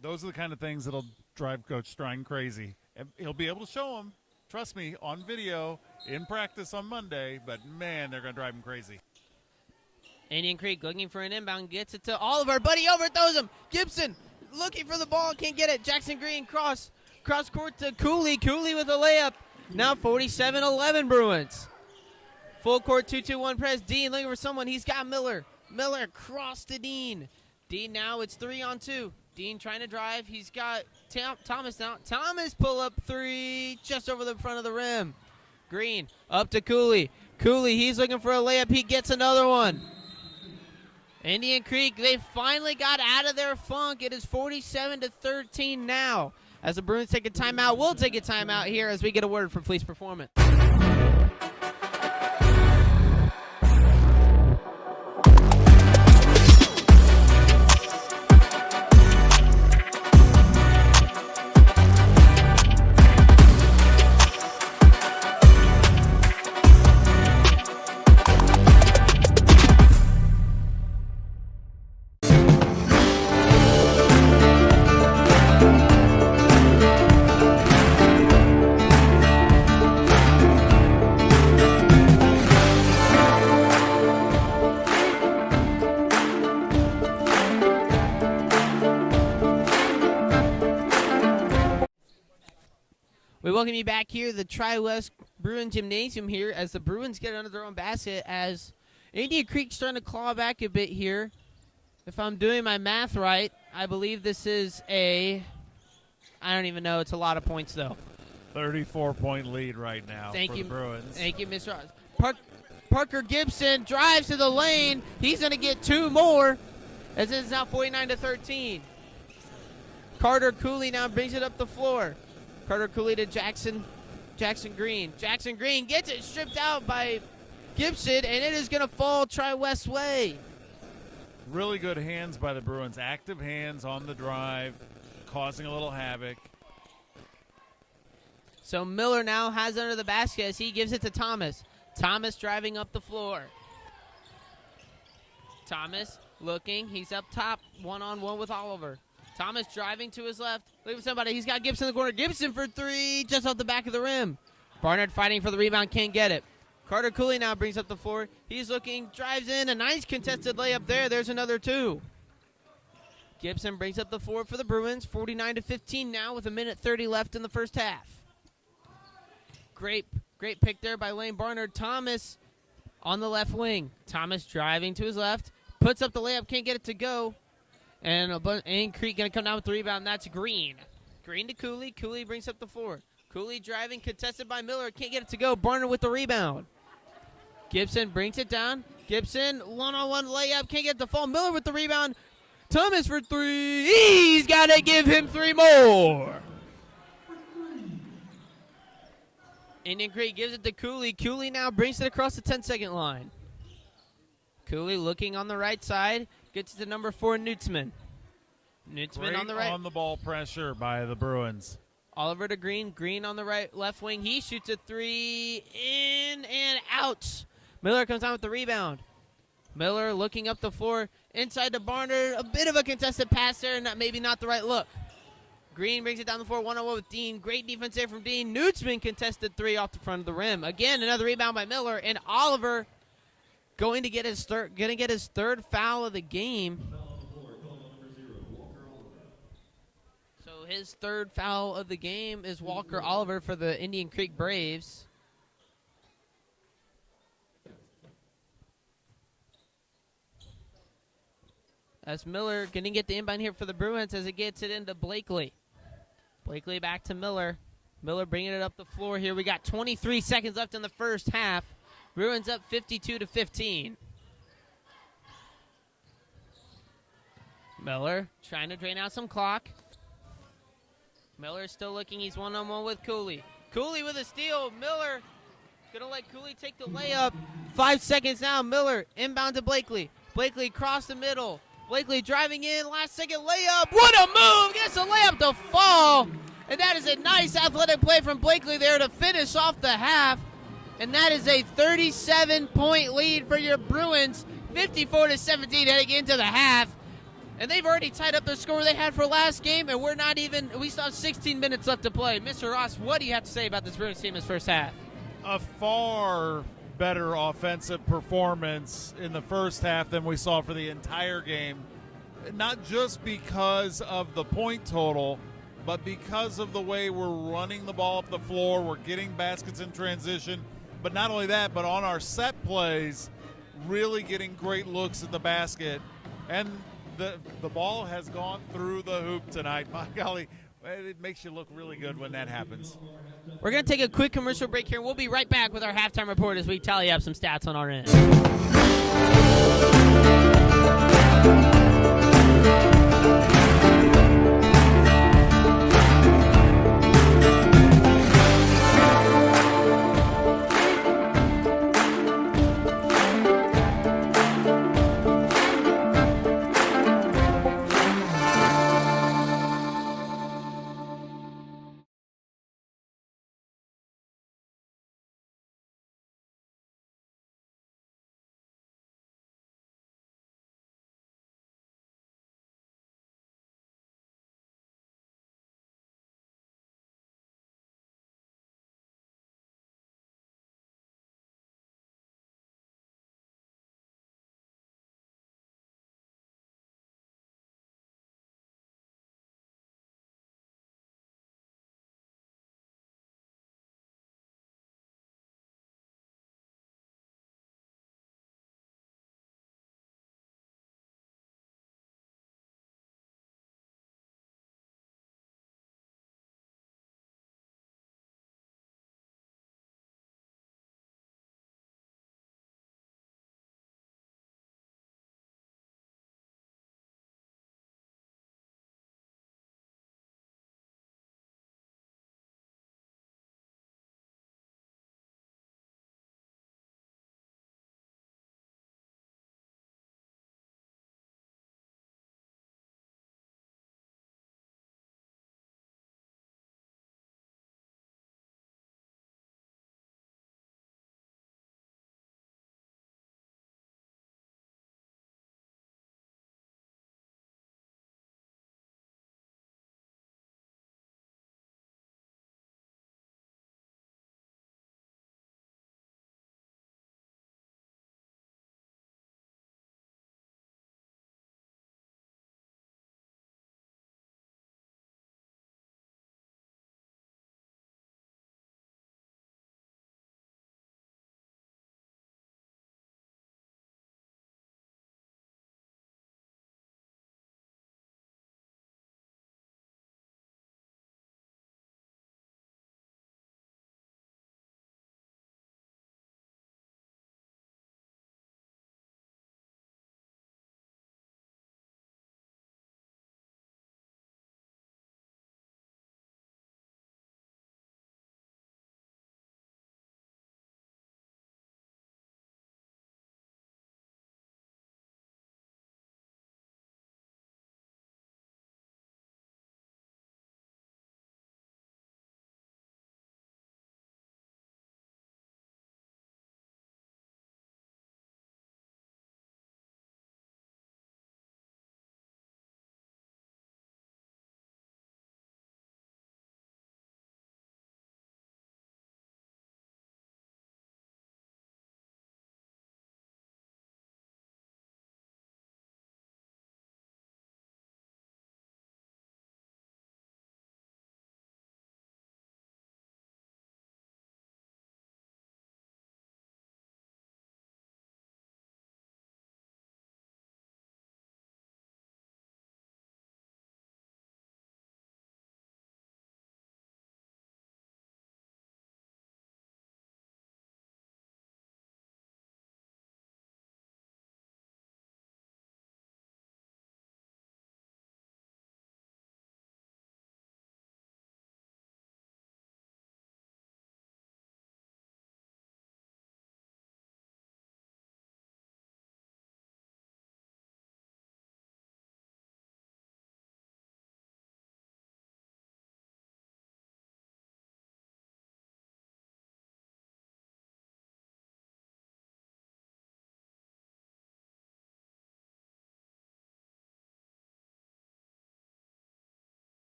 Those are the kind of things that'll drive Coach Strine crazy. And he'll be able to show them, trust me, on video, in practice on Monday, but, man, they're going to drive him crazy. Indian Creek looking for an inbound, gets it to Oliver. Buddy overthrows him. Gibson looking for the ball, can't get it. Jackson Green cross court to Cooley. Cooley with a layup. Now 47-11 Bruins. Full court 2-2-1 press. Dean looking for someone. He's got Miller. Miller cross to Dean. Dean now it's 3-on-2. Dean trying to drive. He's got Thomas now. Thomas pull up three just over the front of the rim. Green up to Cooley. Cooley, he's looking for a layup. He gets another one. Indian Creek, they finally got out of their funk. It is 47-13 now. As the Bruins take a timeout, we'll take a timeout here as we get a word from Fleece Performance. We welcome you back here to the Tri-West Bruin Gymnasium here as the Bruins get under their own basket as Indian Creek's starting to claw back a bit here. If I'm doing my math right, I believe this is I don't even know. It's a lot of points, though. 34-point lead right now for the Bruins. Thank you, Mr. Ross. Parker Gibson drives to the lane. He's going to get two more as it's now 49-13. Carter Cooley now brings it up the floor. Carter Cooley to Jackson Green. Jackson Green gets it stripped out by Gibson, and it is going to fall Tri-West way. Really good hands by the Bruins. Active hands on the drive, causing a little havoc. So Miller now has under the basket as he gives it to Thomas. Thomas driving up the floor. Thomas looking. He's up top, one-on-one with Oliver. Thomas driving to his left. Leaving somebody. He's got Gibson in the corner. Gibson for three, just off the back of the rim. Barnard fighting for the rebound, can't get it. Carter Cooley now brings up the floor. He's looking, drives in. A nice contested layup there. There's another two. Gibson brings up the floor for the Bruins. 49-15 now with 1:30 left in the first half. Great pick there by Lane Barnard. Thomas on the left wing. Thomas driving to his left. Puts up the layup, can't get it to go. And Creek going to come down with the rebound. That's Green. Green to Cooley. Cooley brings up the floor. Cooley driving, contested by Miller. Can't get it to go. Barnard with the rebound. Gibson brings it down. Gibson, one-on-one layup. Can't get it to fall. Miller with the rebound. Thomas for three. He's got to give him three more. Indian Creek gives it to Cooley. Cooley now brings it across the 10-second line. Cooley looking on the right side. Gets it to number 4, Nutzman. Nutzman on the right. On the ball pressure by the Bruins. Oliver to Green. Green on the right left wing. He shoots a three in and out. Miller comes down with the rebound. Miller looking up the floor. Inside to Barnard. A bit of a contested pass there. Maybe not the right look. Green brings it down the floor. One-on-one with Dean. Great defense there from Dean. Nutzman contested three off the front of the rim. Again, another rebound by Miller. And Oliver going to get his third foul of the game. So his third foul of the game is Walker Oliver for the Indian Creek Braves. As Miller going to get the inbound here for the Bruins as it gets it into Blakely. Blakely back to Miller. Miller bringing it up the floor here. We got 23 seconds left in the first half. Bruins up 52-15. Miller trying to drain out some clock. Miller still looking. He's one-on-one with Cooley. Cooley with a steal. Miller going to let Cooley take the layup. 5 seconds now. Miller inbound to Blakely. Blakely across the middle. Blakely driving in. Last second layup. What a move. Gets the layup to fall. And that is a nice athletic play from Blakely there to finish off the half. And that is a 37-point lead for your Bruins, 54-17 heading into the half. And they've already tied up the score they had for last game, and we still have 16 minutes left to play. Mr. Ross, what do you have to say about this Bruins team this first half? A far better offensive performance in the first half than we saw for the entire game. Not just because of the point total, but because of the way we're running the ball up the floor, we're getting baskets in transition. But not only that, but on our set plays, really getting great looks at the basket. And the ball has gone through the hoop tonight. My golly, it makes you look really good when that happens. We're going to take a quick commercial break here. We'll be right back with our halftime report as we tally up some stats on our end.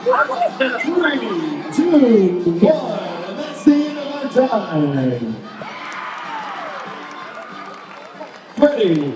3, 2, 1, and that's the end of our time. Ready.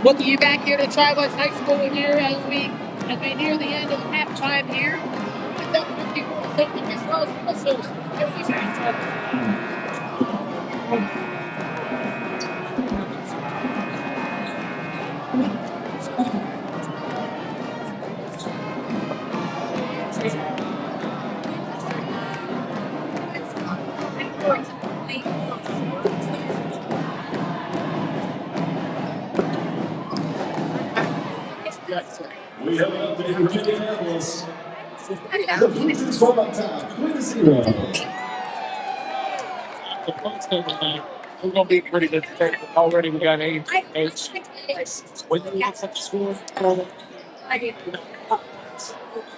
Welcome you back here to Tri-West High School here as we near the end of halftime here. It's up 54 taking this close. We have an update for Indianapolis. The Blue fall on top, 3-0. we're gonna be pretty good. Already, we got eight. When you look at the score,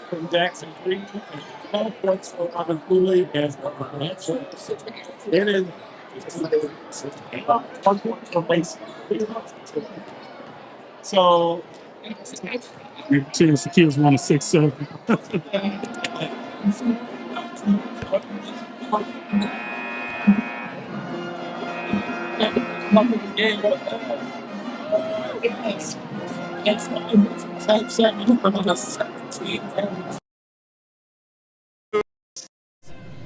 from Jackson Creek, and 12 points for Robert Cooley, and then in 1 point for Mason. So, your team's the kids won a 6-7. It's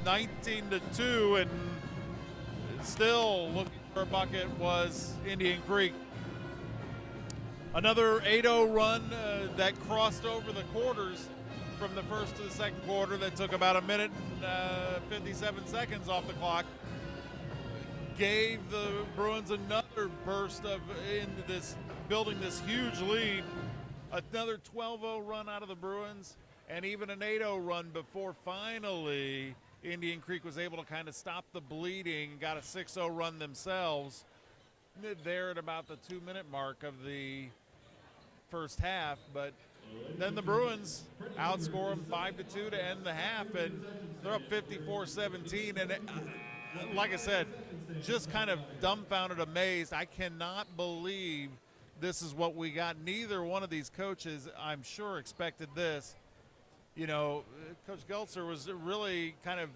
19-2, and still looking for a bucket was Indian Creek. Another 8-0 run that crossed over the quarters from the first to the second quarter that took about a minute and 57 seconds off the clock. Gave the Bruins another burst of into this, building this huge lead. Another 12-0 run out of the Bruins, and even an 8-0 run before finally Indian Creek was able to kind of stop the bleeding, got a 6-0 run themselves there at about the 2-minute mark of the first half. But then the Bruins outscore them 5-2 to end the half, and they're up 54-17. And like I said, just kind of dumbfounded, amazed. I cannot believe this is what we got. Neither one of these coaches, I'm sure, expected this. You know, Coach Geltzer was really kind of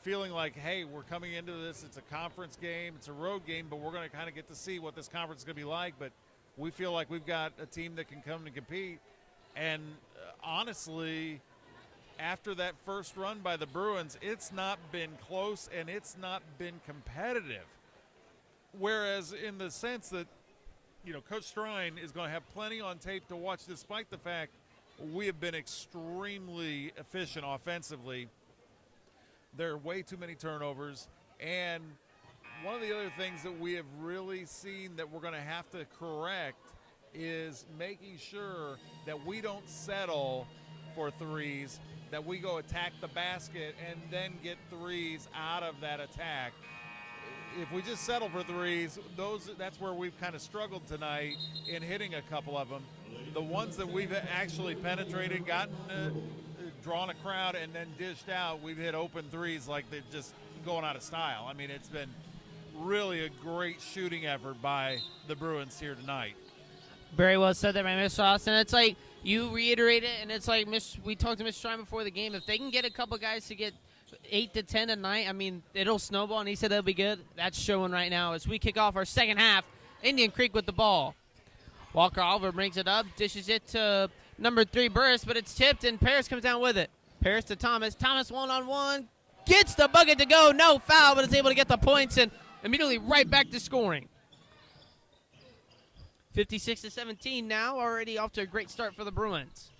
feeling like, hey, we're coming into this. It's a conference game. It's a road game, but we're going to kind of get to see what this conference is going to be like. But we feel like we've got a team that can come and compete. And honestly, after that first run by the Bruins, it's not been close and it's not been competitive. Whereas in the sense that, you know, Coach Strine is going to have plenty on tape to watch, despite the fact we have been extremely efficient offensively. There are way too many turnovers. And one of the other things that we have really seen that we're going to have to correct is making sure that we don't settle for threes, that we go attack the basket and then get threes out of that attack. If we just settle for threes, that's where we've kind of struggled tonight in hitting a couple of them. The ones that we've actually penetrated, gotten, drawn a crowd, and then dished out, we've hit open threes like they're just going out of style. I mean, it's been really a great shooting effort by the Bruins here tonight. Very well said there by Mr. Austin. It's like you reiterate it, and it's like we talked to Mr. Strine before the game. If they can get a couple guys to get 8 to 10 a night, I mean, it'll snowball, and he said that'll be good. That's showing right now as we kick off our second half. Indian Creek with the ball. Walker Oliver brings it up, dishes it to number 3, Burris, but it's tipped, and Paris comes down with it. Paris to Thomas. Thomas one-on-one. Gets the bucket to go. No foul, but is able to get the points and immediately right back to scoring. 56-17 now, already off to a great start for the Bruins.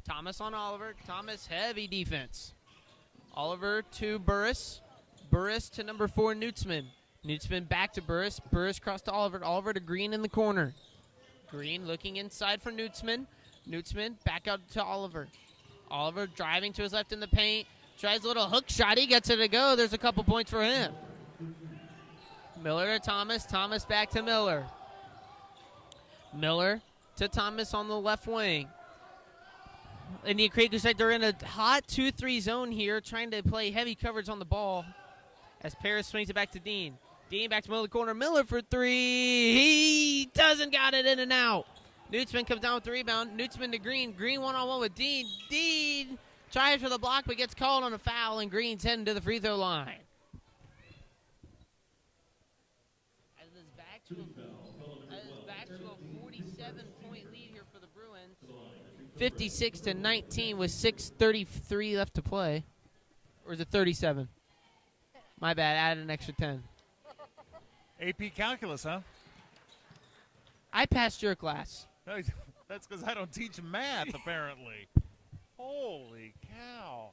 Thomas on Oliver. Thomas, heavy defense. Oliver to Burris. Burris to number 4, Nutzman. Nutzman back to Burris. Burris cross to Oliver. Oliver to Green in the corner. Green looking inside for Nutzman. Nutzman back out to Oliver. Oliver driving to his left in the paint. Tries a little hook shot. He gets it to go. There's a couple points for him. Miller to Thomas. Thomas back to Miller. Miller to Thomas on the left wing. Indian Creek looks like they're in a hot 2-3 zone here, trying to play heavy coverage on the ball as Paris swings it back to Dean. Dean back to Miller corner. Miller for 3. He doesn't got it in and out. Nutzman comes down with the rebound. Nutzman to Green. Green one-on-one with Dean. Dean tries for the block but gets called on a foul, and Green's heading to the free throw line. As it's back to a 47-point lead here for the Bruins. 56-19 with 6:33 left to play. Or is it 37? My bad, add an extra 10. AP Calculus, huh? I passed your class. That's because I don't teach math, apparently. Holy cow.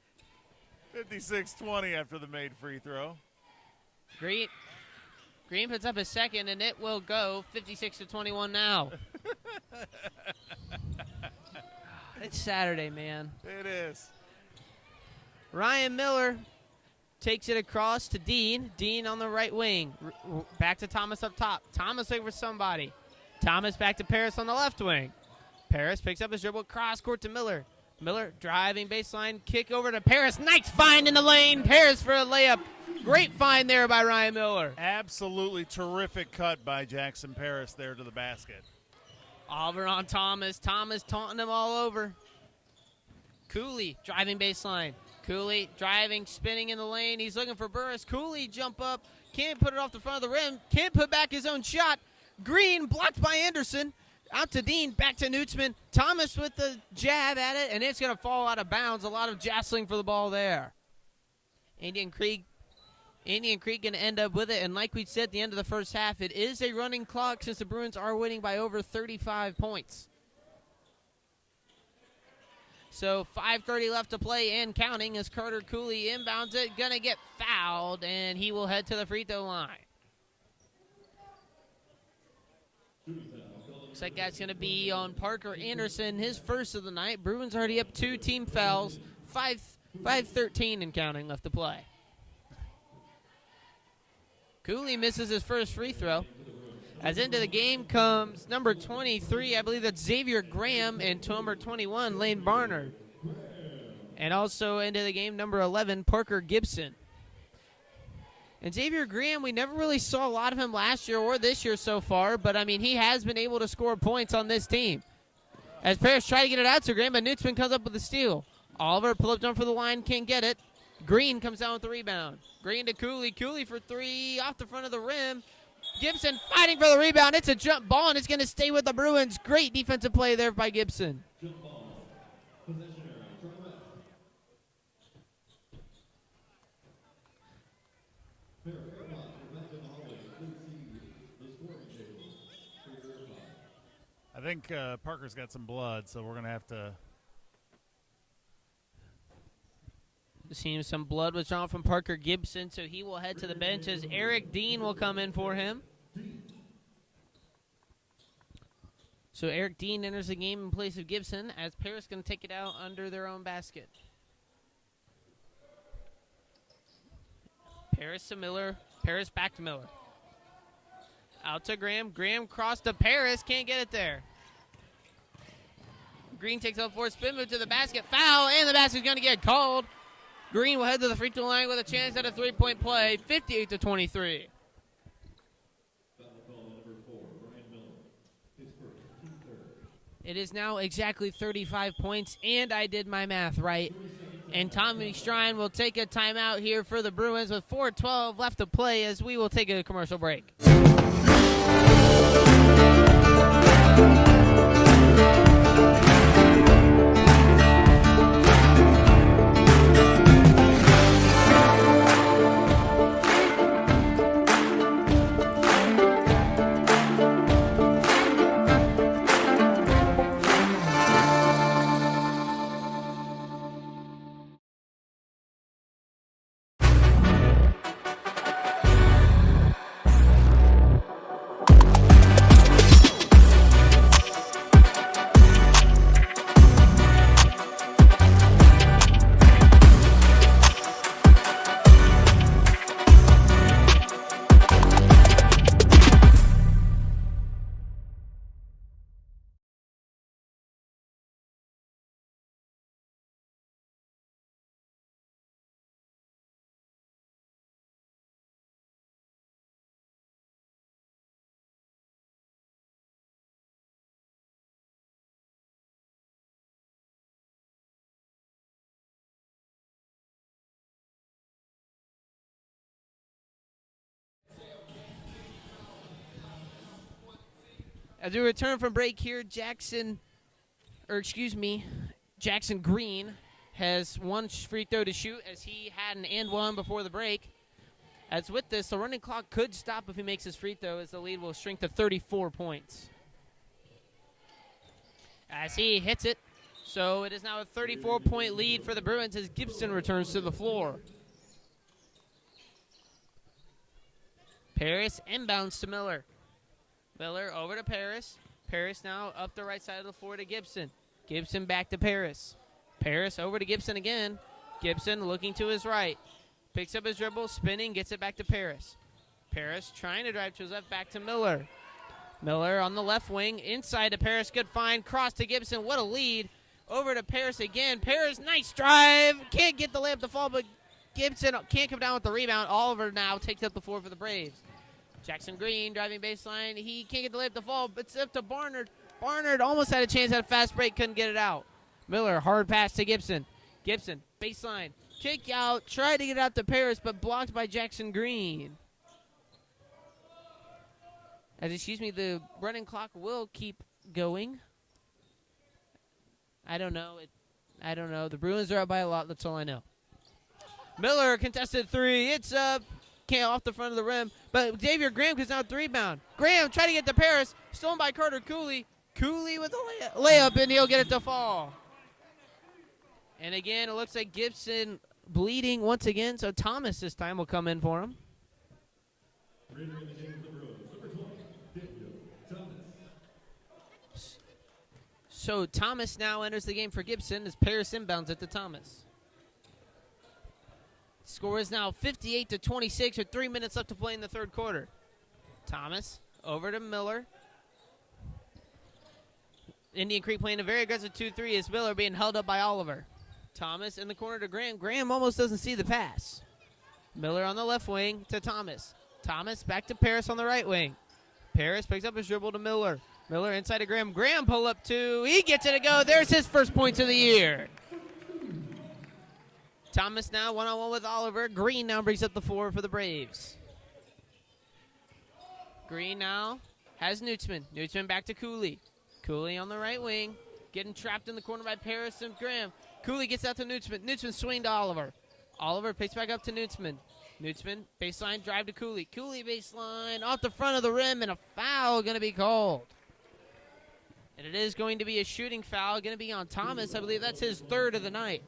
56-20 after the made free throw. Green puts up a second, and it will go 56-21 now. It's Saturday, man. It is. Ryan Miller takes it across to Dean. Dean on the right wing. Back to Thomas up top. Thomas looking for somebody. Thomas back to Paris on the left wing. Paris picks up his dribble, cross court to Miller. Miller driving baseline, kick over to Paris. Nice find in the lane. Paris for a layup. Great find there by Ryan Miller. Absolutely terrific cut by Jackson Paris there to the basket. Oliver on Thomas. Thomas taunting him all over. Cooley driving baseline. Cooley driving, spinning in the lane. He's looking for Burris. Cooley jump up. Can't put it off the front of the rim. Can't put back his own shot. Green blocked by Anderson. Out to Dean. Back to Nutzman. Thomas with the jab at it, and it's going to fall out of bounds. A lot of jostling for the ball there. Indian Creek going to end up with it, and like we said at the end of the first half, it is a running clock since the Bruins are winning by over 35 points. So 5:30 left to play and counting as Carter Cooley inbounds it. Going to get fouled, and he will head to the free throw line. Looks like that's going to be on Parker Anderson, his first of the night. Bruins already up 2 team fouls. 5:13 and counting left to play. Cooley misses his first free throw. As into the game comes number 23, I believe that's Xavier Graham, and number 21, Lane Barnard. And also into the game, number 11, Parker Gibson. And Xavier Graham, we never really saw a lot of him last year or this year so far, but, I mean, he has been able to score points on this team. As Paris try to get it out to Graham, but Nutzman comes up with the steal. Oliver pull up down for the line, can't get it. Green comes down with the rebound. Green to Cooley. Cooley for 3 off the front of the rim. Gibson fighting for the rebound. It's a jump ball, and it's going to stay with the Bruins. Great defensive play there by Gibson. I think Parker's got some blood, so we're going to have to. Seeing some blood was drawn from Parker Gibson, so he will head to the bench as Eric Dean will come in for him. So Eric Dean enters the game in place of Gibson as Paris going to take it out under their own basket. Paris to Miller. Paris back to Miller. Out to Graham. Graham crossed to Paris. Can't get it there. Green takes out for a spin move to the basket. Foul, and the basket's going to get called. Green will head to the free throw line with a chance at a three-point play, 58-23. It is now exactly 35 points, and I did my math right. And Tommy Strine will take a timeout here for the Bruins with 4:12 left to play as we will take a commercial break. As we return from break here, Jackson Green has one free throw to shoot as he had an and one before the break. As with this, the running clock could stop if he makes his free throw as the lead will shrink to 34 points. As he hits it, so it is now a 34-point lead for the Bruins as Gibson returns to the floor. Paris inbounds to Miller. Miller over to Paris. Paris now up the right side of the floor to Gibson. Gibson back to Paris. Paris over to Gibson again. Gibson looking to his right. Picks up his dribble, spinning, gets it back to Paris. Paris trying to drive to his left, back to Miller. Miller on the left wing, inside to Paris, good find, cross to Gibson, what a lead. Over to Paris again. Paris, nice drive. Can't get the layup to fall, but Gibson can't come down with the rebound. Oliver now takes up the floor for the Braves. Jackson Green driving baseline. He can't get the layup to fall, but it's up to Barnard. Barnard almost had a chance at a fast break, couldn't get it out. Miller, hard pass to Gibson. Gibson, baseline. Kick out, tried to get out to Paris, but blocked by Jackson Green. The running clock will keep going. I don't know. The Bruins are up by a lot. That's all I know. Miller, contested three. It's up. Can't off the front of the rim. But Xavier Graham comes out the rebound. Graham trying to get to Paris. Stolen by Carter Cooley. Cooley with a layup, and he'll get it to fall. And again, it looks like Gibson bleeding once again, so Thomas this time will come in for him. So Thomas now enters the game for Gibson as Paris inbounds it to Thomas. Score is now 58-26 with 3 minutes left to play in the third quarter. Thomas over to Miller. Indian Creek playing a very aggressive 2-3 as Miller being held up by Oliver. Thomas in the corner to Graham. Graham almost doesn't see the pass. Miller on the left wing to Thomas. Thomas back to Paris on the right wing. Paris picks up his dribble to Miller. Miller inside to Graham. Graham pull up two. He gets it to go. There's his first points of the year. Thomas now one-on-one with Oliver. Green now brings up the floor for the Braves. Green now has Nutzman. Nutzman back to Cooley. Cooley on the right wing. Getting trapped in the corner by Paris and Graham. Cooley gets out to Nutzman. Nutzman swing to Oliver. Oliver picks back up to Nutzman. Nutzman, baseline drive to Cooley. Cooley baseline off the front of the rim, and a foul going to be called. And it is going to be a shooting foul, going to be on Thomas. I believe that's his third of the night.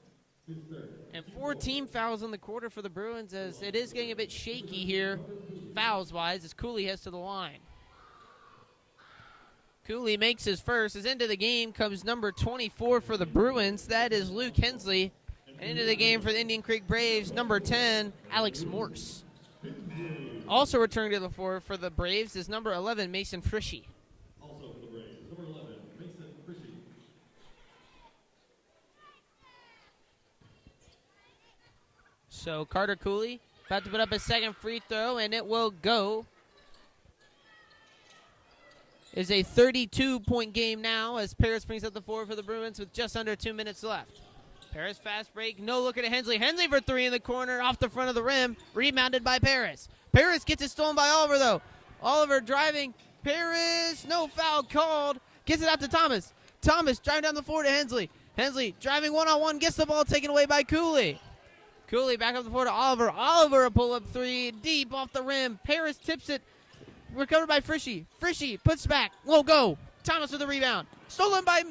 And 4 team fouls in the quarter for the Bruins as it is getting a bit shaky here, fouls-wise, as Cooley heads to the line. Cooley makes his first. As into the game comes number 24 for the Bruins. That is Luke Hensley. And into the game for the Indian Creek Braves, number 10, Alex Morse. Also returning to the floor for the Braves is number 11, Mason Frishy. Also for the Braves, number 11, Mason Frishy. So Carter Cooley about to put up his second free throw, and it will go. It's a 32-point game now as Paris brings up the floor for the Bruins with just under 2 minutes left. Paris fast break, no looker to Hensley. Hensley for three in the corner, off the front of the rim, rebounded by Paris. Paris gets it stolen by Oliver, though. Oliver driving. Paris, no foul called. Gets it out to Thomas. Thomas driving down the floor to Hensley. Hensley driving one-on-one, gets the ball taken away by Cooley. Cooley back up the floor to Oliver. Oliver a pull-up three, deep off the rim. Paris tips it. Recovered by Frishy. Frishy puts back. Won't go. Thomas with the rebound. Stolen by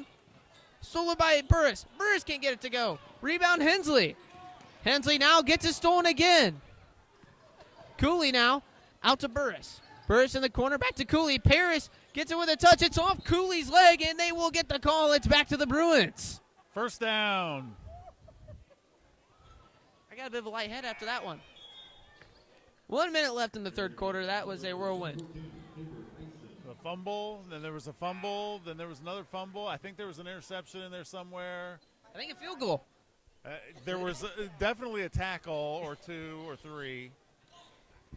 Burris. Burris can't get it to go. Rebound Hensley. Hensley now gets it stolen again. Cooley now out to Burris. Burris in the corner. Back to Cooley. Paris gets it with a touch. It's off Cooley's leg, and they will get the call. It's back to the Bruins. First down. I got a bit of a light head after that one. 1 minute left in the third quarter. That was a whirlwind. A fumble, then there was a fumble, then there was another fumble. I think there was an interception in there somewhere. I think a field goal. There was definitely a tackle or two or three.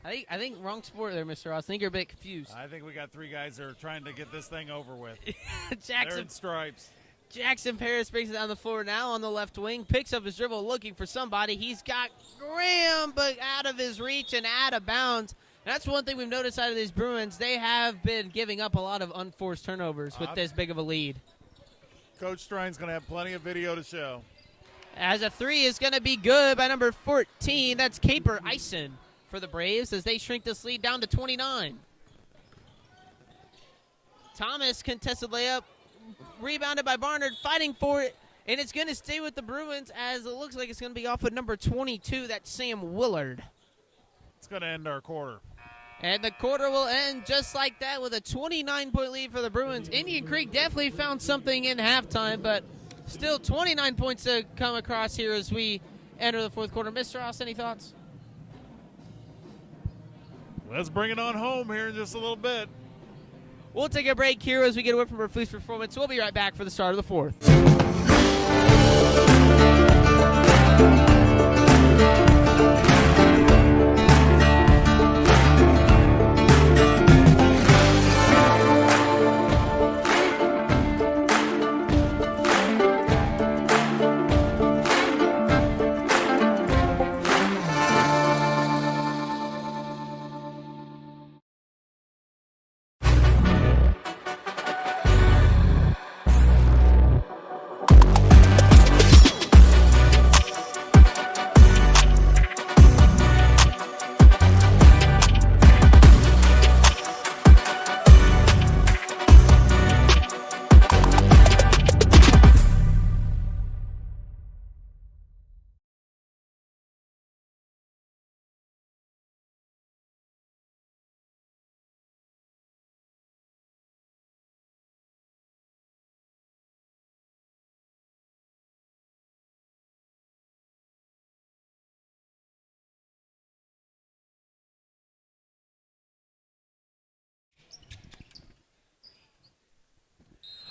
I think wrong sport there, Mr. Ross. I think you're a bit confused. I think we got 3 guys that are trying to get this thing over with. Jackson They're in stripes. Jackson Paris brings it down the floor now on the left wing. Picks up his dribble looking for somebody. He's got Graham, but out of his reach and out of bounds. That's one thing we've noticed out of these Bruins. They have been giving up a lot of unforced turnovers with this big of a lead. Coach Strine's going to have plenty of video to show. As a three is going to be good by number 14. That's Caper Eisen for the Braves as they shrink this lead down to 29. Thomas contested layup. Rebounded by Barnard, fighting for it, and it's going to stay with the Bruins as it looks like it's going to be off with number 22. That's Sam Willard. It's going to end our quarter. And the quarter will end just like that with a 29-point lead for the Bruins. Indian Creek definitely found something in halftime, but still 29 points to come across here as we enter the fourth quarter. Mr. Ross, any thoughts? Let's bring it on home here in just a little bit. We'll take a break here as we get away from our police performance. We'll be right back for the start of the fourth.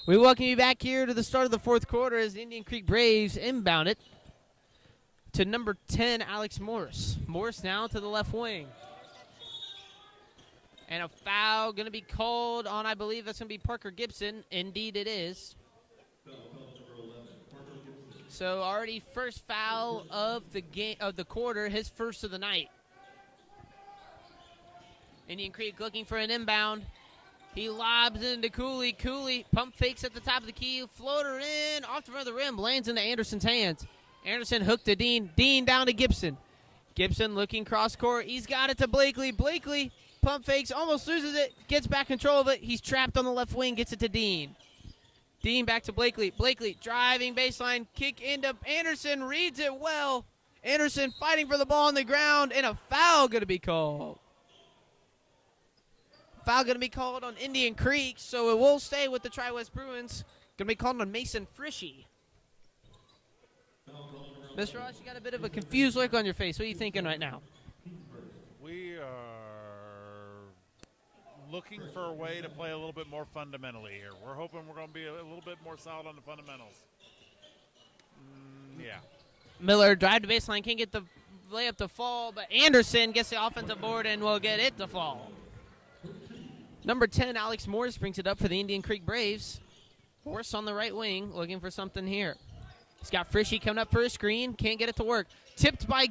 We welcome you back here to the start of the fourth quarter as the Indian Creek Braves inbound it to number 10, Alex Morris. Morris now to the left wing. And a foul going to be called on, I believe that's going to be Parker Gibson. Indeed it is. So already first foul of the game of the quarter, his first of the night. Indian Creek looking for an inbound. He lobs into Cooley. Cooley pump fakes at the top of the key. Floater in, off the front of the rim, lands into Anderson's hands. Anderson hooked to Dean. Dean down to Gibson. Gibson looking cross court. He's got it to Blakely. Blakely pump fakes, almost loses it, gets back control of it. He's trapped on the left wing, gets it to Dean. Dean back to Blakely. Blakely driving baseline, kick into Anderson, reads it well. Anderson fighting for the ball on the ground, and a foul going to be called. Foul going to be called on Indian Creek, so it will stay with the Tri-West Bruins. Going to be called on Mason Frishy. Mr. Ross, you got a bit of a confused look on your face. What are you thinking right now? We are looking for a way to play a little bit more fundamentally here. We're hoping we're going to be a little bit more solid on the fundamentals. Yeah. Miller drive to baseline, can't get the layup to fall, but Anderson gets the offensive board and will get it to fall. Number 10, Alex Morris brings it up for the Indian Creek Braves. Morris on the right wing, looking for something here. He's got Frishy coming up for a screen, can't get it to work. Dipped by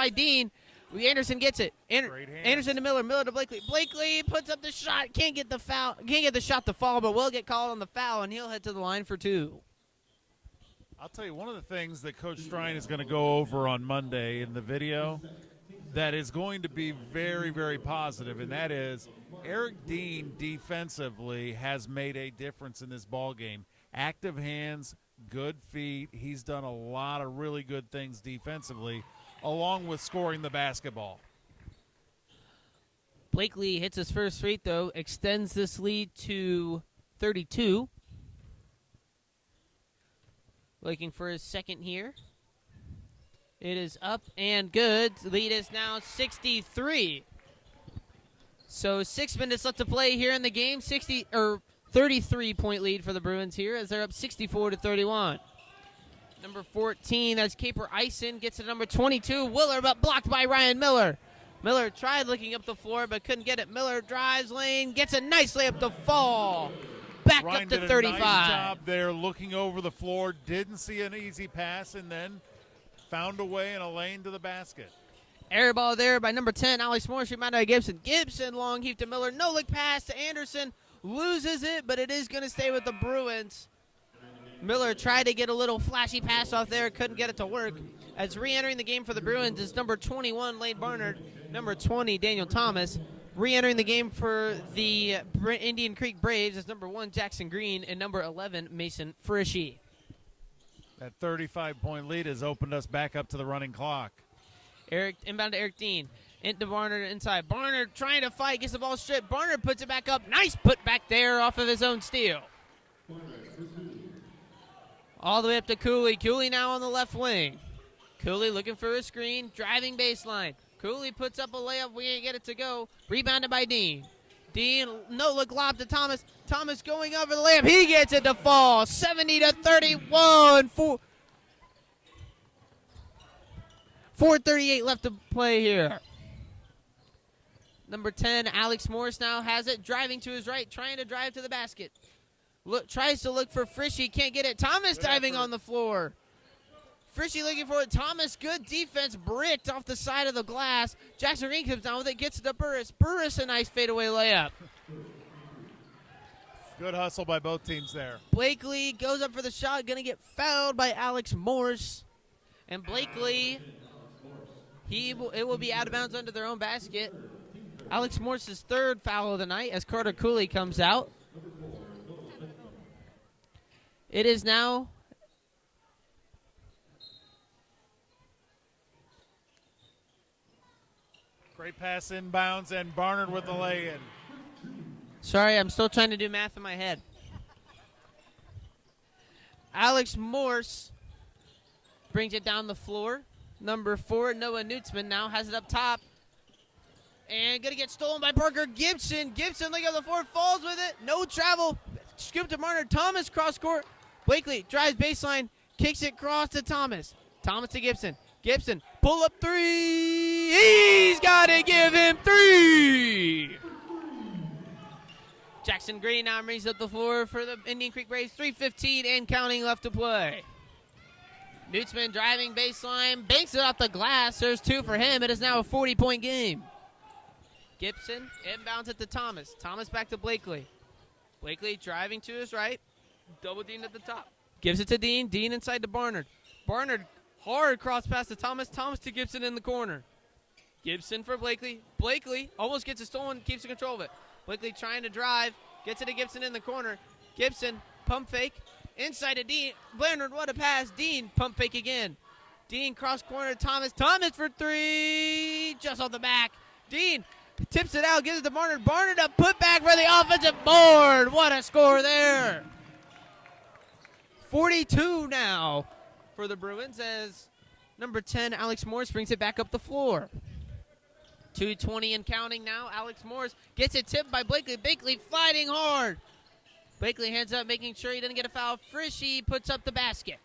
Dean. Anderson gets it. Anderson to Miller. Miller to Blakely. Blakely puts up the shot. Can't get the foul. Can't get the shot to fall, but will get called on the foul, and he'll head to the line for two. I'll tell you, one of the things that Coach Strine is going to go over on Monday in the video that is going to be very, very positive, and that is Eric Dean defensively has made a difference in this ball game. Active hands, good feet. He's done a lot of really good things defensively, along with scoring the basketball. Blakely hits his first free throw, extends this lead to 32. Looking for his second here. It is up and good. The lead is now 63. So 6 minutes left to play here in the game. 33-point lead for the Bruins here as they're up 64-31. Number 14, that's Caper Eisen, gets to number 22, Willer, but blocked by Ryan Miller. Miller tried looking up the floor, but couldn't get it. Miller drives lane, gets a nice layup to fall. Back Ryan up to did 35. a nice job there looking over the floor, didn't see an easy pass, and then found a way in a lane to the basket. Air ball there by number 10, Alex Morris, rebounded by Gibson. Gibson, long heave to Miller, no-look pass to Anderson, loses it, but it is going to stay with the Bruins. Miller tried to get a little flashy pass off there, couldn't get it to work. As re-entering the game for the Bruins is number 21, Lane Barnard, number 20, Daniel Thomas. Re-entering the game for the Indian Creek Braves is number 1, Jackson Green, and number 11, Mason Frishy. That 35-point lead has opened us back up to the running clock. Inbound to Eric Dean. Into Barnard inside. Barnard trying to fight, gets the ball stripped. Barnard puts it back up. Nice put back there off of his own steal. All the way up to Cooley. Cooley now on the left wing. Cooley looking for a screen. Driving baseline. Cooley puts up a layup. We ain't get it to go. Rebounded by Dean. Dean, no-look lob to Thomas. Thomas going over the layup. He gets it to fall. 70-31. 4:38 left to play here. Number 10, Alex Morris now has it. Driving to his right. Trying to drive to the basket. Tries to look for Frishy. Can't get it. Thomas diving on the floor. Frishy looking for it. Thomas, good defense. Bricked off the side of the glass. Jackson Green comes down with it. Gets it to Burris. Burris, a nice fadeaway layup. Good hustle by both teams there. Blakely goes up for the shot. Going to get fouled by Alex Morse. And Blakely, it will be out of bounds under their own basket. Alex Morse's third foul of the night as Carter Cooley comes out. It is now great pass inbounds, and Barnard with the lay-in. Sorry, I'm still trying to do math in my head. Alex Morse brings it down the floor. Number 4, Noah Nutzman now has it up top. And going to get stolen by Parker Gibson. Gibson looking on the floor, falls with it. No travel. Scoop to Barnard. Thomas cross court. Blakely drives baseline, kicks it cross to Thomas. Thomas to Gibson. Gibson, pull up 3. He's got to give him 3. Jackson Green now brings up the floor for the Indian Creek Braves. 3:15 and counting left to play. Nutzman driving baseline, banks it off the glass. There's 2 for him. It is now a 40-point game. Gibson inbounds it to Thomas. Thomas back to Blakely. Blakely driving to his right. Double Dean at the top. Gives it to Dean. Dean inside to Barnard. Barnard hard cross pass to Thomas. Thomas to Gibson in the corner. Gibson for Blakely. Blakely almost gets it stolen. Keeps the control of it. Blakely trying to drive. Gets it to Gibson in the corner. Gibson pump fake. Inside to Dean. Barnard, what a pass. Dean pump fake again. Dean cross corner. Thomas. Thomas for 3. Just off the back. Dean tips it out. Gives it to Barnard. Barnard a putback for the offensive board. What a score there. 42 now for the Bruins as number 10, Alex Morris, brings it back up the floor. 2:20 and counting now. Alex Morris gets it tipped by Blakely. Blakely fighting hard. Blakely hands up, making sure he doesn't get a foul. Frishy puts up the basket.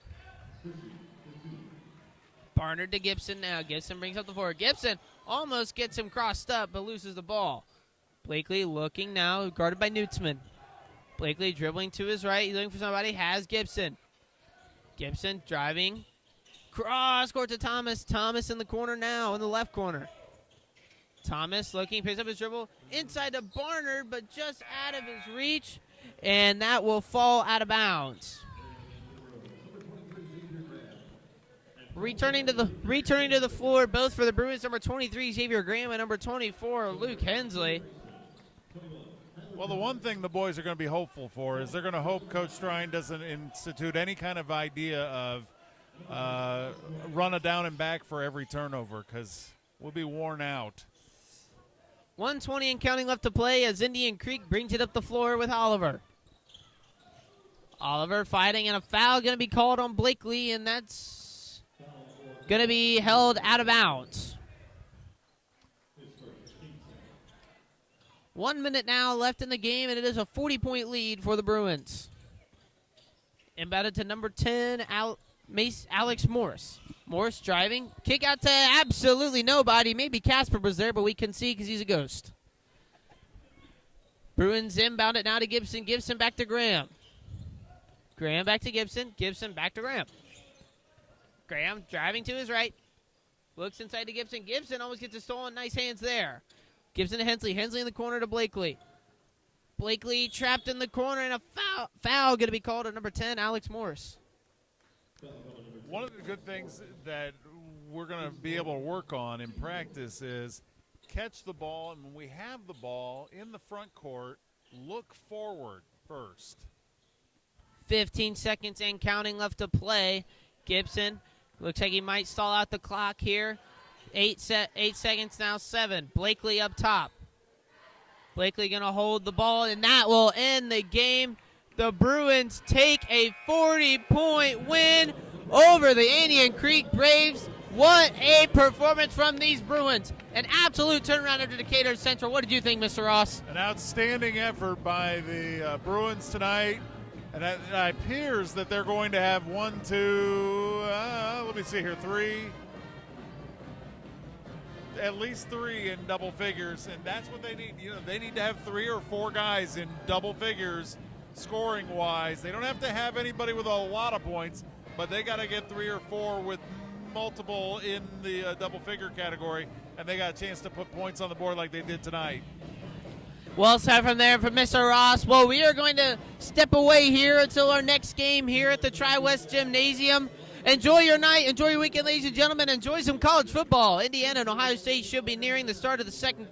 Barnard to Gibson now. Gibson brings up the floor. Gibson almost gets him crossed up, but loses the ball. Blakely looking now, guarded by Nutzman. Blakely dribbling to his right. He's looking for somebody. Has Gibson. Gibson driving. Cross court to Thomas. Thomas in the corner now, in the left corner. Thomas looking, picks up his dribble. Inside to Barnard, but just out of his reach. And that will fall out of bounds. Returning to the floor, both for the Bruins, number 23, Xavier Graham, and number 24, Luke Hensley. Well, the one thing the boys are going to be hopeful for is they're going to hope Coach Strine doesn't institute any kind of idea of run a down and back for every turnover, because we'll be worn out. 1:20 and counting left to play as Indian Creek brings it up the floor with Oliver. Oliver fighting, and a foul going to be called on Blakely, and that's going to be held out of bounds. 1 minute now left in the game, and it is a 40-point lead for the Bruins. Inbounded to number 10, Alex Morris. Morris driving. Kick out to absolutely nobody. Maybe Casper was there, but we couldn't see because he's a ghost. Bruins inbound it now to Gibson. Gibson back to Graham. Graham back to Gibson. Gibson back to Graham. Graham driving to his right. Looks inside to Gibson. Gibson almost gets it stolen. Nice hands there. Gibson to Hensley. Hensley in the corner to Blakely. Blakely trapped in the corner, and a foul going to be called on number 10, Alex Morris. One of the good things that we're going to be able to work on in practice is catch the ball, and when we have the ball in the front court, look forward first. 15 seconds and counting left to play. Gibson looks like he might stall out the clock here. 8 seconds now, 7. Blakely up top. Blakely going to hold the ball, and that will end the game. The Bruins take a 40-point win over the Indian Creek Braves. What a performance from these Bruins. An absolute turnaround over Decatur Central. What did you think, Mr. Ross? An outstanding effort by the Bruins tonight. And it appears that they're going to have at least three in double figures. And that's what they need. They need to have 3 or 4 guys in double figures scoring-wise. They don't have to have anybody with a lot of points, but they got to get 3 or 4 with multiple in the double-figure category, and they got a chance to put points on the board like they did tonight. Well said from there from Mr. Ross. Well, we are going to step away here until our next game here at the Tri-West Gymnasium. Enjoy your night. Enjoy your weekend, ladies and gentlemen. Enjoy some college football. Indiana and Ohio State should be nearing the start of the second